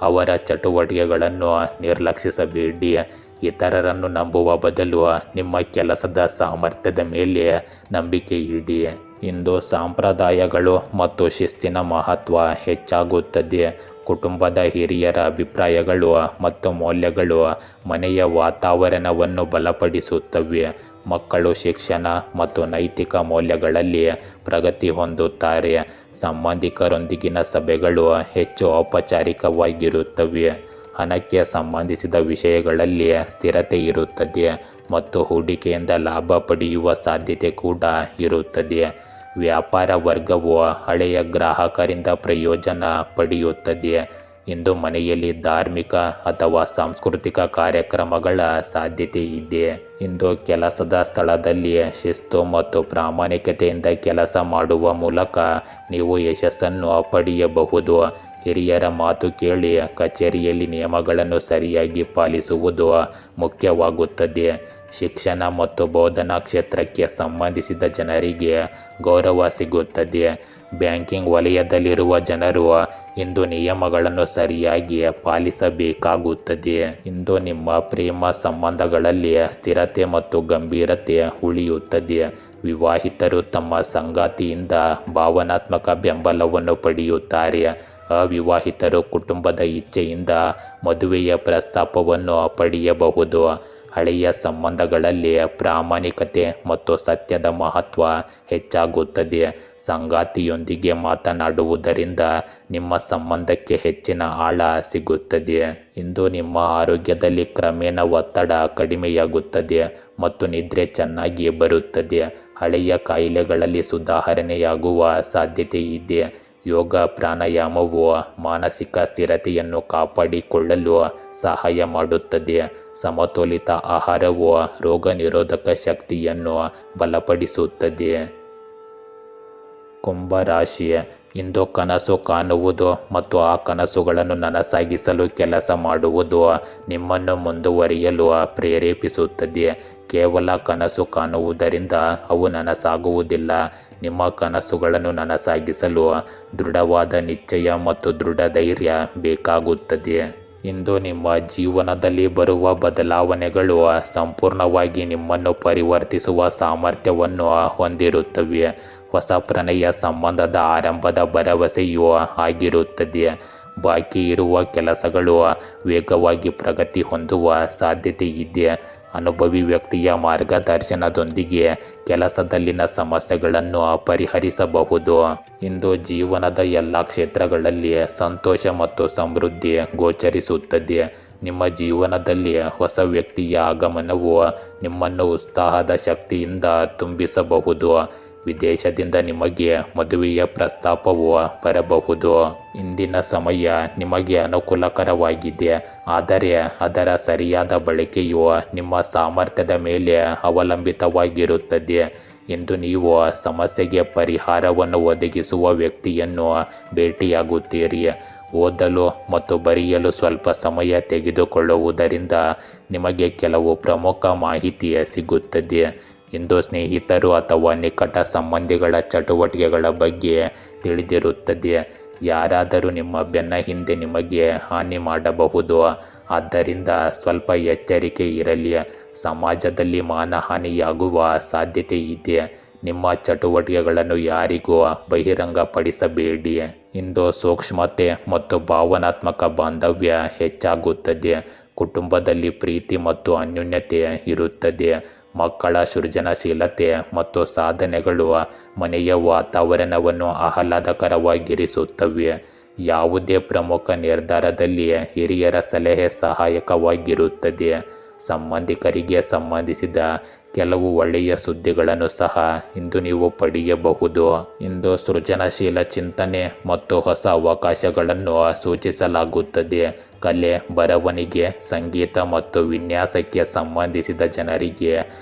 ಅವರ ಚಟುವಟಿಕೆಗಳನ್ನು ನಿರ್ಲಕ್ಷಿಸಬೇಡಿ. ಇತರರನ್ನು ನಂಬುವ ಬದಲು ನಿಮ್ಮ ಕೆಲಸದ ಸಾಮರ್ಥ್ಯದ ಮೇಲೆ ನಂಬಿಕೆ ಇಡಿ. ಇಂದು ಸಂಪ್ರದಾಯಗಳು ಮತ್ತು ಶಿಸ್ತಿನ ಮಹತ್ವ ಹೆಚ್ಚಾಗುತ್ತದೆ. ಕುಟುಂಬದ ಹಿರಿಯರ ಅಭಿಪ್ರಾಯಗಳು ಮತ್ತು ಮೌಲ್ಯಗಳು ಮನೆಯ ವಾತಾವರಣವನ್ನು ಬಲಪಡಿಸುತ್ತವೆ. ಮಕ್ಕಳು ಶಿಕ್ಷಣ ಮತ್ತು ನೈತಿಕ ಮೌಲ್ಯಗಳಲ್ಲಿ ಪ್ರಗತಿ ಹೊಂದುತ್ತಾರೆ. ಸಂಬಂಧಿಕರೊಂದಿಗಿನ ಸಭೆಗಳು ಹೆಚ್ಚು ಔಪಚಾರಿಕವಾಗಿರುತ್ತವೆ. ಹಣಕ್ಕೆ ಸಂಬಂಧಿಸಿದ ವಿಷಯಗಳಲ್ಲಿ ಸ್ಥಿರತೆ ಇರುತ್ತದೆ ಮತ್ತು ಹೂಡಿಕೆಯಿಂದ ಲಾಭ ಪಡೆಯುವ ಸಾಧ್ಯತೆ ಕೂಡ ಇರುತ್ತದೆ. ವ್ಯಾಪಾರ ವರ್ಗವು ಹಳೆಯ ಗ್ರಾಹಕರಿಂದ ಪ್ರಯೋಜನ ಪಡೆಯುತ್ತದೆ. ಇಂದು ಮನೆಯಲ್ಲಿ ಧಾರ್ಮಿಕ ಅಥವಾ ಸಾಂಸ್ಕೃತಿಕ ಕಾರ್ಯಕ್ರಮಗಳ ಸಾಧ್ಯತೆ ಇದೆ. ಇಂದು ಕೆಲಸದ ಸ್ಥಳದಲ್ಲಿ ಶಿಸ್ತು ಮತ್ತು ಪ್ರಾಮಾಣಿಕತೆಯಿಂದ ಕೆಲಸ ಮಾಡುವ ಮೂಲಕ ನೀವು ಯಶಸ್ಸನ್ನು ಪಡೆಯಬಹುದು. ಹಿರಿಯರ ಮಾತು ಕೇಳಿ ಕಚೇರಿಯಲ್ಲಿ ನಿಯಮಗಳನ್ನು ಸರಿಯಾಗಿ ಪಾಲಿಸುವುದು ಮುಖ್ಯವಾಗುತ್ತದೆ. ಶಿಕ್ಷಣ ಮತ್ತು ಬೋಧನಾ ಕ್ಷೇತ್ರಕ್ಕೆ ಸಂಬಂಧಿಸಿದ ಜನರಿಗೆ ಗೌರವ ಸಿಗುತ್ತದೆ. ಬ್ಯಾಂಕಿಂಗ್ ವಲಯದಲ್ಲಿರುವ ಜನರು ಇಂದು ನಿಯಮಗಳನ್ನು ಸರಿಯಾಗಿ ಪಾಲಿಸಬೇಕಾಗುತ್ತದೆ. ಇಂದು ನಿಮ್ಮ ಪ್ರೇಮ ಸಂಬಂಧಗಳಲ್ಲಿ ಸ್ಥಿರತೆ ಮತ್ತು ಗಂಭೀರತೆ ಉಳಿಯುತ್ತದೆ. ವಿವಾಹಿತರು ತಮ್ಮ ಸಂಗಾತಿಯಿಂದ ಭಾವನಾತ್ಮಕ ಬೆಂಬಲವನ್ನು ಪಡೆಯುತ್ತಾರೆ. ಅವಿವಾಹಿತರು ಕುಟುಂಬದ ಇಚ್ಛೆಯಿಂದ ಮದುವೆಯ ಪ್ರಸ್ತಾಪವನ್ನು ಪಡೆಯಬಹುದು. ಹಳೆಯ ಸಂಬಂಧಗಳಲ್ಲಿ ಪ್ರಾಮಾಣಿಕತೆ ಮತ್ತು ಸತ್ಯದ ಮಹತ್ವ ಹೆಚ್ಚಾಗುತ್ತದೆ. ಸಂಗಾತಿಯೊಂದಿಗೆ ಮಾತನಾಡುವುದರಿಂದ ನಿಮ್ಮ ಸಂಬಂಧಕ್ಕೆ ಹೆಚ್ಚಿನ ಆಳ ಸಿಗುತ್ತದೆ. ಇಂದು ನಿಮ್ಮ ಆರೋಗ್ಯದಲ್ಲಿ ಕ್ರಮೇಣ ಒತ್ತಡ ಕಡಿಮೆಯಾಗುತ್ತದೆ ಮತ್ತು ನಿದ್ರೆ ಚೆನ್ನಾಗಿ ಬರುತ್ತದೆ. ಹಳೆಯ ಕಾಯಿಲೆಗಳಲ್ಲಿ ಸುಧಾರಣೆಯಾಗುವ ಸಾಧ್ಯತೆ ಇದೆ. ಯೋಗ ಪ್ರಾಣಾಯಾಮವು ಮಾನಸಿಕ ಸ್ಥಿರತೆಯನ್ನು ಕಾಪಾಡಿಕೊಳ್ಳಲು ಸಹಾಯ ಮಾಡುತ್ತದೆ. ಸಮತೋಲಿತ ಆಹಾರವು ರೋಗ ನಿರೋಧಕ ಶಕ್ತಿಯನ್ನು ಬಲಪಡಿಸುತ್ತದೆ. ಕುಂಭರಾಶಿ, ಇಂದು ಕನಸು ಕಾಣುವುದು ಮತ್ತು ಆ ಕನಸುಗಳನ್ನು ನನಸಾಗಿಸಲು ಕೆಲಸ ಮಾಡುವುದು ನಿಮ್ಮನ್ನು ಮುಂದುವರಿಯಲು ಪ್ರೇರೇಪಿಸುತ್ತದೆ. ಕೇವಲ ಕನಸು ಕಾಣುವುದರಿಂದ ಅವು ನನಸಾಗುವುದಿಲ್ಲ. ನಿಮ್ಮ ಕನಸುಗಳನ್ನು ನನಸಾಗಿಸಲು ದೃಢವಾದ ನಿಶ್ಚಯ ಮತ್ತು ದೃಢ ಧೈರ್ಯ ಬೇಕಾಗುತ್ತದೆ. ಇಂದು ನಿಮ್ಮ ಜೀವನದಲ್ಲಿ ಬರುವ ಬದಲಾವಣೆಗಳು ಸಂಪೂರ್ಣವಾಗಿ ನಿಮ್ಮನ್ನು ಪರಿವರ್ತಿಸುವ ಸಾಮರ್ಥ್ಯವನ್ನು ಹೊಂದಿರುತ್ತವೆ. ಹೊಸ ಪ್ರಣಯ ಸಂಬಂಧದ ಆರಂಭದ ಭರವಸೆಯೂ ಆಗಿರುತ್ತದೆ. ಬಾಕಿ ಇರುವ ಕೆಲಸಗಳು ವೇಗವಾಗಿ ಪ್ರಗತಿ ಹೊಂದುವ ಸಾಧ್ಯತೆ ಇದೆ. ಅನುಭವಿ ವ್ಯಕ್ತಿಯ ಮಾರ್ಗದರ್ಶನದೊಂದಿಗೆ ಕೆಲಸದಲ್ಲಿನ ಸಮಸ್ಯೆಗಳನ್ನು ಪರಿಹರಿಸಬಹುದು. ಇಂದು ಜೀವನದ ಎಲ್ಲ ಕ್ಷೇತ್ರಗಳಲ್ಲಿ ಸಂತೋಷ ಮತ್ತು ಸಮೃದ್ಧಿ ಗೋಚರಿಸುತ್ತದೆ. ನಿಮ್ಮ ಜೀವನದಲ್ಲಿ ಹೊಸ ವ್ಯಕ್ತಿಯ ಆಗಮನವು ನಿಮ್ಮನ್ನು ಉತ್ಸಾಹದ ಶಕ್ತಿಯಿಂದ ತುಂಬಿಸಬಹುದು. ವಿದೇಶದಿಂದ ನಿಮಗೆ ಮದುವೆಯ ಪ್ರಸ್ತಾಪವು ಬರಬಹುದು. ಇಂದಿನ ಸಮಯ ನಿಮಗೆ ಅನುಕೂಲಕರವಾಗಿದೆ, ಆದರೆ ಅದರ ಸರಿಯಾದ ಬಳಕೆಯು ನಿಮ್ಮ ಸಾಮರ್ಥ್ಯದ ಮೇಲೆ ಅವಲಂಬಿತವಾಗಿರುತ್ತದೆ. ಇಂದು ನೀವು ಸಮಸ್ಯೆಗೆ ಪರಿಹಾರವನ್ನು ಒದಗಿಸುವ ವ್ಯಕ್ತಿಯನ್ನು ಭೇಟಿಯಾಗುತ್ತೀರಿ. ಓದಲು ಮತ್ತು ಬರೆಯಲು ಸ್ವಲ್ಪ ಸಮಯ ತೆಗೆದುಕೊಳ್ಳುವುದರಿಂದ ನಿಮಗೆ ಕೆಲವು ಪ್ರಮುಖ ಮಾಹಿತಿ ಸಿಗುತ್ತದೆ. ಇಂದು ಸ್ನೇಹಿತರು ಅಥವಾ ನಿಕಟ ಸಂಬಂಧಿಗಳ ಚಟುವಟಿಕೆಗಳ ಬಗ್ಗೆ ತಿಳಿದಿರುತ್ತದೆ. ಯಾರಾದರೂ ನಿಮ್ಮ ಬೆನ್ನ ಹಿಂದೆ ನಿಮಗೆ ಹಾನಿ ಮಾಡಬಹುದು, ಆದ್ದರಿಂದ ಸ್ವಲ್ಪ ಎಚ್ಚರಿಕೆ ಇರಲಿ. ಸಮಾಜದಲ್ಲಿ ಮಾನಹಾನಿಯಾಗುವ ಸಾಧ್ಯತೆ ಇದೆ. ನಿಮ್ಮ ಚಟುವಟಿಕೆಗಳನ್ನು ಯಾರಿಗೂ ಬಹಿರಂಗಪಡಿಸಬೇಡಿ. ಇಂದು ಸೂಕ್ಷ್ಮತೆ ಮತ್ತು ಭಾವನಾತ್ಮಕ ಬಾಂಧವ್ಯ ಹೆಚ್ಚಾಗುತ್ತದೆ. ಕುಟುಂಬದಲ್ಲಿ ಪ್ರೀತಿ ಮತ್ತು ಅನ್ಯೋನ್ಯತೆ ಇರುತ್ತದೆ. ಮಕ್ಕಳ ಸೃಜನಶೀಲತೆ ಮತ್ತು ಸಾಧನೆಗಳು ಮನೆಯ ವಾತಾವರಣವನ್ನು ಆಹ್ಲಾದಕರವಾಗಿರಿಸುತ್ತವೆ. ಯಾವುದೇ ಪ್ರಮುಖ ನಿರ್ಧಾರದಲ್ಲಿ ಹಿರಿಯರ ಸಲಹೆ ಸಹಾಯಕವಾಗಿರುತ್ತದೆ. ಸಂಬಂಧಿಕರಿಗೆ ಸಂಬಂಧಿಸಿದ ಕೆಲವು ಒಳ್ಳೆಯ ಸುದ್ದಿಗಳನ್ನು ಸಹ ಇಂದು ನೀವು ಪಡೆಯಬಹುದು. ಇಂದು ಸೃಜನಶೀಲ ಚಿಂತನೆ ಮತ್ತು ಹೊಸ ಅವಕಾಶಗಳನ್ನು ಸೂಚಿಸಲಾಗುತ್ತದೆ. ಕಲೆ, ಬರವಣಿಗೆ, ಸಂಗೀತ ಮತ್ತು ವಿನ್ಯಾಸಕ್ಕೆ ಸಂಬಂಧಿಸಿದ ಜನರಿಗೆ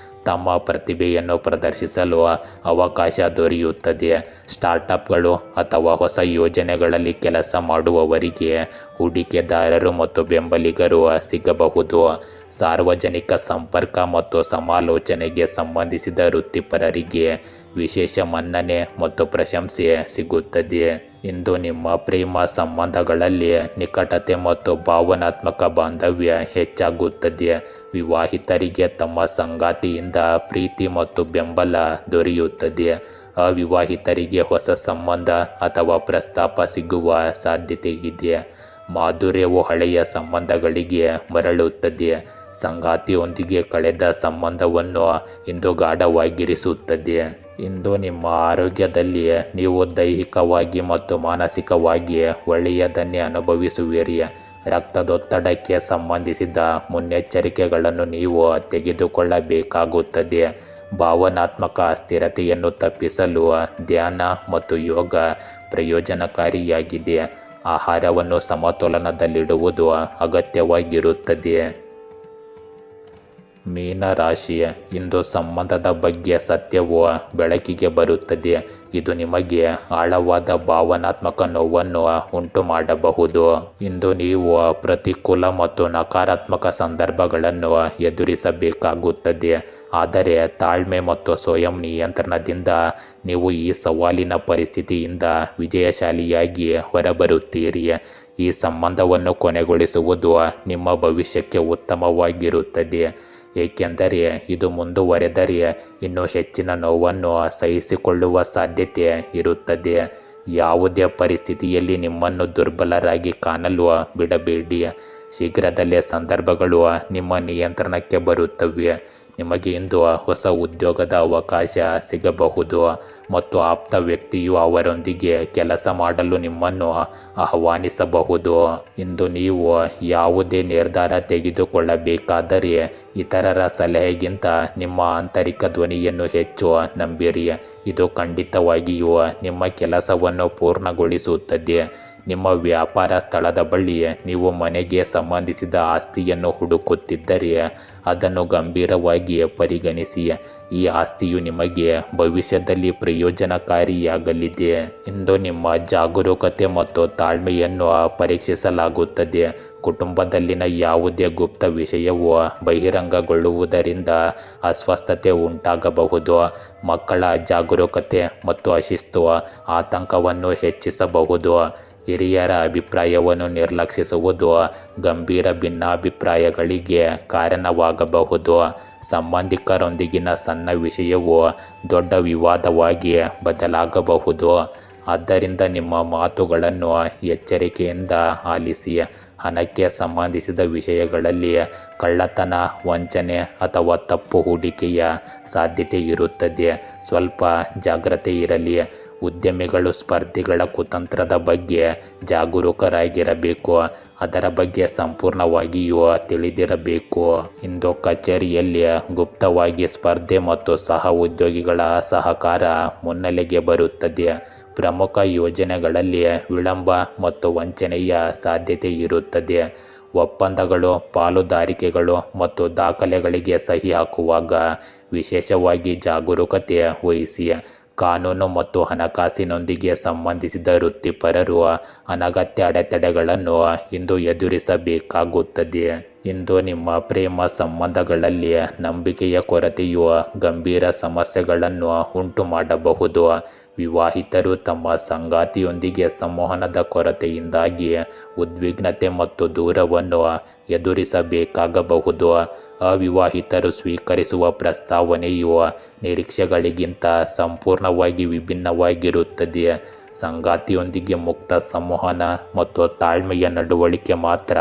ತಮ್ಮ ಪ್ರತಿಭೆಯನ್ನು ಪ್ರದರ್ಶಿಸಲು ಅವಕಾಶ ದೊರೆಯುತ್ತದೆ. ಸ್ಟಾರ್ಟಪ್ಗಳು ಅಥವಾ ಹೊಸ ಯೋಜನೆಗಳಲ್ಲಿ ಕೆಲಸ ಮಾಡುವವರಿಗೆ ಹೂಡಿಕೆದಾರರು ಮತ್ತು ಬೆಂಬಲಿಗರು ಸಿಗಬಹುದು. ಸಾರ್ವಜನಿಕ ಸಂಪರ್ಕ ಮತ್ತು ಸಮಾಲೋಚನೆಗೆ ಸಂಬಂಧಿಸಿದ ವೃತ್ತಿಪರರಿಗೆ ವಿಶೇಷ ಮನ್ನಣೆ ಮತ್ತು ಪ್ರಶಂಸೆ ಸಿಗುತ್ತದೆ. ಇಂದು ನಿಮ್ಮ ಪ್ರೇಮ ಸಂಬಂಧಗಳಲ್ಲಿ ನಿಕಟತೆ ಮತ್ತು ಭಾವನಾತ್ಮಕ ಬಾಂಧವ್ಯ ಹೆಚ್ಚಾಗುತ್ತದೆ. ವಿವಾಹಿತರಿಗೆ ತಮ್ಮ ಸಂಗಾತಿಯಿಂದ ಪ್ರೀತಿ ಮತ್ತು ಬೆಂಬಲ ದೊರೆಯುತ್ತದೆ. ಅವಿವಾಹಿತರಿಗೆ ಹೊಸ ಸಂಬಂಧ ಅಥವಾ ಪ್ರಸ್ತಾಪ ಸಿಗುವ ಸಾಧ್ಯತೆ ಇದೆ. ಮಾಧುರ್ಯವು ಹಳೆಯ ಸಂಬಂಧಗಳಿಗೆ ಮರಳುತ್ತದೆ. ಸಂಗಾತಿಯೊಂದಿಗೆ ಕಳೆದ ಸಂಬಂಧವನ್ನು ಇಂದು ಗಾಢವಾಗಿರಿಸುತ್ತದೆ. ಇಂದು ನಿಮ್ಮ ಆರೋಗ್ಯದಲ್ಲಿ ನೀವು ದೈಹಿಕವಾಗಿ ಮತ್ತು ಮಾನಸಿಕವಾಗಿ ಒಳ್ಳೆಯದನ್ನೇ ಅನುಭವಿಸುವಿರಿ. ರಕ್ತದೊತ್ತಡಕ್ಕೆ ಸಂಬಂಧಿಸಿದ ಮುನ್ನೆಚ್ಚರಿಕೆಗಳನ್ನು ನೀವು ತೆಗೆದುಕೊಳ್ಳಬೇಕಾಗುತ್ತದೆ. ಭಾವನಾತ್ಮಕ ಅಸ್ಥಿರತೆಯನ್ನು ತಪ್ಪಿಸಲು ಧ್ಯಾನ ಮತ್ತು ಯೋಗ ಪ್ರಯೋಜನಕಾರಿಯಾಗಿದೆ. ಆಹಾರವನ್ನು ಸಮತೋಲನದಲ್ಲಿಡುವುದು ಅಗತ್ಯವಾಗಿರುತ್ತದೆ. ಮೀನರಾಶಿ, ಇಂದು ಸಂಬಂಧದ ಬಗ್ಗೆ ಸತ್ಯವು ಬೆಳಕಿಗೆ ಬರುತ್ತದೆ. ಇದು ನಿಮಗೆ ಆಳವಾದ ಭಾವನಾತ್ಮಕ ನೋವನ್ನು ಉಂಟು ಮಾಡಬಹುದು. ಇಂದು ನೀವು ಪ್ರತಿಕೂಲ ಮತ್ತು ನಕಾರಾತ್ಮಕ ಸಂದರ್ಭಗಳನ್ನು ಎದುರಿಸಬೇಕಾಗುತ್ತದೆ, ಆದರೆ ತಾಳ್ಮೆ ಮತ್ತು ಸ್ವಯಂ ನಿಯಂತ್ರಣದಿಂದ ನೀವು ಈ ಸವಾಲಿನ ಪರಿಸ್ಥಿತಿಯಿಂದ ವಿಜಯಶಾಲಿಯಾಗಿ ಹೊರಬರುತ್ತೀರಿ. ಈ ಸಂಬಂಧವನ್ನು ಕೊನೆಗೊಳಿಸುವುದು ನಿಮ್ಮ ಭವಿಷ್ಯಕ್ಕೆ ಉತ್ತಮವಾಗಿರುತ್ತದೆ, ಏಕೆಂದರೆ ಇದು ಮುಂದುವರೆದರೆ ಇನ್ನೂ ಹೆಚ್ಚಿನ ನೋವನ್ನು ಸಹಿಸಿಕೊಳ್ಳುವ ಸಾಧ್ಯತೆ ಇರುತ್ತದೆ. ಯಾವುದೇ ಪರಿಸ್ಥಿತಿಯಲ್ಲಿ ನಿಮ್ಮನ್ನು ದುರ್ಬಲರಾಗಿ ಕಾಣಲು ಬಿಡಬೇಡಿ. ಶೀಘ್ರದಲ್ಲೇ ಸಂದರ್ಭಗಳು ನಿಮ್ಮ ನಿಯಂತ್ರಣಕ್ಕೆ ಬರುತ್ತವೆ. ನಿಮಗೆ ಇಂದು ಹೊಸ ಉದ್ಯೋಗದ ಅವಕಾಶ ಸಿಗಬಹುದು ಮತ್ತು ಆಪ್ತ ವ್ಯಕ್ತಿಯು ಅವರೊಂದಿಗೆ ಕೆಲಸ ಮಾಡಲು ನಿಮ್ಮನ್ನು ಆಹ್ವಾನಿಸಬಹುದು. ಇಂದು ನೀವು ಯಾವುದೇ ನಿರ್ಧಾರ ತೆಗೆದುಕೊಳ್ಳಬೇಕಾದರೆ ಇತರರ ಸಲಹೆಗಿಂತ ನಿಮ್ಮ ಆಂತರಿಕ ಧ್ವನಿಯನ್ನು ಹೆಚ್ಚು ನಂಬಿರಿ. ಇದು ಖಂಡಿತವಾಗಿಯೂ ನಿಮ್ಮ ಕೆಲಸವನ್ನು ಪೂರ್ಣಗೊಳಿಸುತ್ತದೆ. ನಿಮ್ಮ ವ್ಯಾಪಾರ ಸ್ಥಳದ ಬಳಿ ನೀವು ಮನೆಗೆ ಸಂಬಂಧಿಸಿದ ಆಸ್ತಿಯನ್ನು ಹುಡುಕುತ್ತಿದ್ದರೆ ಅದನ್ನು ಗಂಭೀರವಾಗಿ ಪರಿಗಣಿಸಿ. ಈ ಆಸ್ತಿಯು ನಿಮಗೆ ಭವಿಷ್ಯದಲ್ಲಿ ಪ್ರಯೋಜನಕಾರಿಯಾಗಲಿದೆ. ಇಂದು ನಿಮ್ಮ ಜಾಗರೂಕತೆ ಮತ್ತು ತಾಳ್ಮೆಯನ್ನು ಪರೀಕ್ಷಿಸಲಾಗುತ್ತದೆ. ಕುಟುಂಬದಲ್ಲಿನ ಯಾವುದೇ ಗುಪ್ತ ವಿಷಯವು ಬಹಿರಂಗಗೊಳ್ಳುವುದರಿಂದ ಅಸ್ವಸ್ಥತೆ ಉಂಟಾಗಬಹುದು. ಮಕ್ಕಳ ಅಜಾಗರೂಕತೆ ಮತ್ತು ಅಶಿಸ್ತು ಆತಂಕವನ್ನು ಹೆಚ್ಚಿಸಬಹುದು. ಹಿರಿಯರ ಅಭಿಪ್ರಾಯವನ್ನು ನಿರ್ಲಕ್ಷಿಸುವುದು ಗಂಭೀರ ಭಿನ್ನಾಭಿಪ್ರಾಯಗಳಿಗೆ ಕಾರಣವಾಗಬಹುದು. ಸಂಬಂಧಿಕರೊಂದಿಗಿನ ಸಣ್ಣ ವಿಷಯವು ದೊಡ್ಡ ವಿವಾದವಾಗಿ ಬದಲಾಗಬಹುದು. ಆದ್ದರಿಂದ ನಿಮ್ಮ ಮಾತುಗಳನ್ನು ಎಚ್ಚರಿಕೆಯಿಂದ ಆಲಿಸಿ. ಹಣಕ್ಕೆ ಸಂಬಂಧಿಸಿದ ವಿಷಯಗಳಲ್ಲಿ ಕಳ್ಳತನ, ವಂಚನೆ ಅಥವಾ ತಪ್ಪು ಹೂಡಿಕೆಯ ಸಾಧ್ಯತೆ ಇರುತ್ತದೆ. ಸ್ವಲ್ಪ ಜಾಗ್ರತೆ ಇರಲಿ. ಉದ್ಯಮಿಗಳು ಸ್ಪರ್ಧಿಗಳ ಕುತಂತ್ರದ ಬಗ್ಗೆ ಜಾಗರೂಕರಾಗಿರಬೇಕು. ಅದರ ಬಗ್ಗೆ ಸಂಪೂರ್ಣವಾಗಿಯೂ ತಿಳಿದಿರಬೇಕು. ಇಂದು ಕಚೇರಿಯಲ್ಲಿ ಗುಪ್ತವಾಗಿ ಸ್ಪರ್ಧೆ ಮತ್ತು ಸಹ ಉದ್ಯೋಗಿಗಳ ಸಹಕಾರ ಮುನ್ನೆಲೆಗೆ ಬರುತ್ತದೆ. ಪ್ರಮುಖ ಯೋಜನೆಗಳಲ್ಲಿ ವಿಳಂಬ ಮತ್ತು ವಂಚನೆಯ ಸಾಧ್ಯತೆ ಇರುತ್ತದೆ. ಒಪ್ಪಂದಗಳು, ಪಾಲುದಾರಿಕೆಗಳು ಮತ್ತು ದಾಖಲೆಗಳಿಗೆ ಸಹಿ ಹಾಕುವಾಗ ವಿಶೇಷವಾಗಿ ಜಾಗರೂಕತೆ ವಹಿಸಿ. ಕಾನೂನು ಮತ್ತು ಹಣಕಾಸಿನೊಂದಿಗೆ ಸಂಬಂಧಿಸಿದ ವೃತ್ತಿಪರರು ಅನಗತ್ಯ ಅಡೆತಡೆಗಳನ್ನು ಇಂದು ಎದುರಿಸಬೇಕಾಗುತ್ತದೆ. ಇಂದು ನಿಮ್ಮ ಪ್ರೇಮ ಸಂಬಂಧಗಳಲ್ಲಿ ನಂಬಿಕೆಯ ಕೊರತೆಯು ಗಂಭೀರ ಸಮಸ್ಯೆಗಳನ್ನು ಉಂಟು ಮಾಡಬಹುದು. ವಿವಾಹಿತರು ತಮ್ಮ ಸಂಗಾತಿಯೊಂದಿಗೆ ಸಂವಹನದ ಕೊರತೆಯಿಂದಾಗಿ ಉದ್ವಿಗ್ನತೆ ಮತ್ತು ದೂರವನ್ನು ಎದುರಿಸಬೇಕಾಗಬಹುದು. ಅವಿವಾಹಿತರು ಸ್ವೀಕರಿಸುವ ಪ್ರಸ್ತಾವನೆಯು ನಿರೀಕ್ಷೆಗಳಿಗಿಂತ ಸಂಪೂರ್ಣವಾಗಿ ವಿಭಿನ್ನವಾಗಿರುತ್ತದೆ. ಸಂಗಾತಿಯೊಂದಿಗೆ ಮುಕ್ತ ಸಂವಹನ ಮತ್ತು ತಾಳ್ಮೆಯ ನಡವಳಿಕೆ ಮಾತ್ರ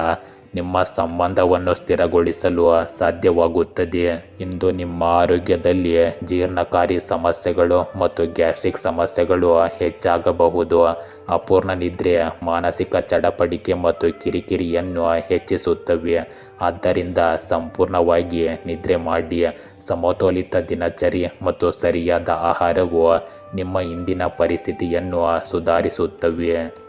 ನಿಮ್ಮ ಸಂಬಂಧವನ್ನು ಸ್ಥಿರಗೊಳಿಸಲು ಸಾಧ್ಯವಾಗುತ್ತದೆ. ಇಂದು ನಿಮ್ಮ ಆರೋಗ್ಯದಲ್ಲಿ ಜೀರ್ಣಕಾರಿ ಸಮಸ್ಯೆಗಳು ಮತ್ತು ಗ್ಯಾಸ್ಟ್ರಿಕ್ ಸಮಸ್ಯೆಗಳು ಹೆಚ್ಚಾಗಬಹುದು. ಅಪೂರ್ಣ ನಿದ್ರೆ ಮಾನಸಿಕ ಚಡಪಡಿಕೆ ಮತ್ತು ಕಿರಿಕಿರಿಯನ್ನು ಹೆಚ್ಚಿಸುತ್ತವೆ. ಆದ್ದರಿಂದ ಸಂಪೂರ್ಣವಾಗಿ ನಿದ್ರೆ ಮಾಡಿ. ಸಮತೋಲಿತ ದಿನಚರಿ ಮತ್ತು ಸರಿಯಾದ ಆಹಾರವು ನಿಮ್ಮ ಇಂದಿನ ಪರಿಸ್ಥಿತಿಯನ್ನು ಸುಧಾರಿಸುತ್ತವೆ.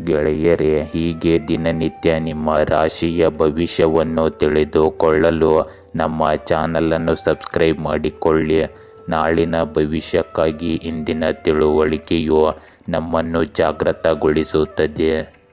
ಗೆಳೆಯರೇ, ಹೀಗೆ ದಿನನಿತ್ಯ ನಿಮ್ಮ ರಾಶಿಯ ಭವಿಷ್ಯವನ್ನು ತಿಳಿದುಕೊಳ್ಳಲು ನಮ್ಮ ಚಾನಲನ್ನು ಸಬ್ಸ್ಕ್ರೈಬ್ ಮಾಡಿಕೊಳ್ಳಿ. ನಾಳಿನ ಭವಿಷ್ಯಕ್ಕಾಗಿ ಇಂದಿನ ತಿಳುವಳಿಕೆಯು ನಮ್ಮನ್ನು ಜಾಗೃತಗೊಳಿಸುತ್ತದೆ.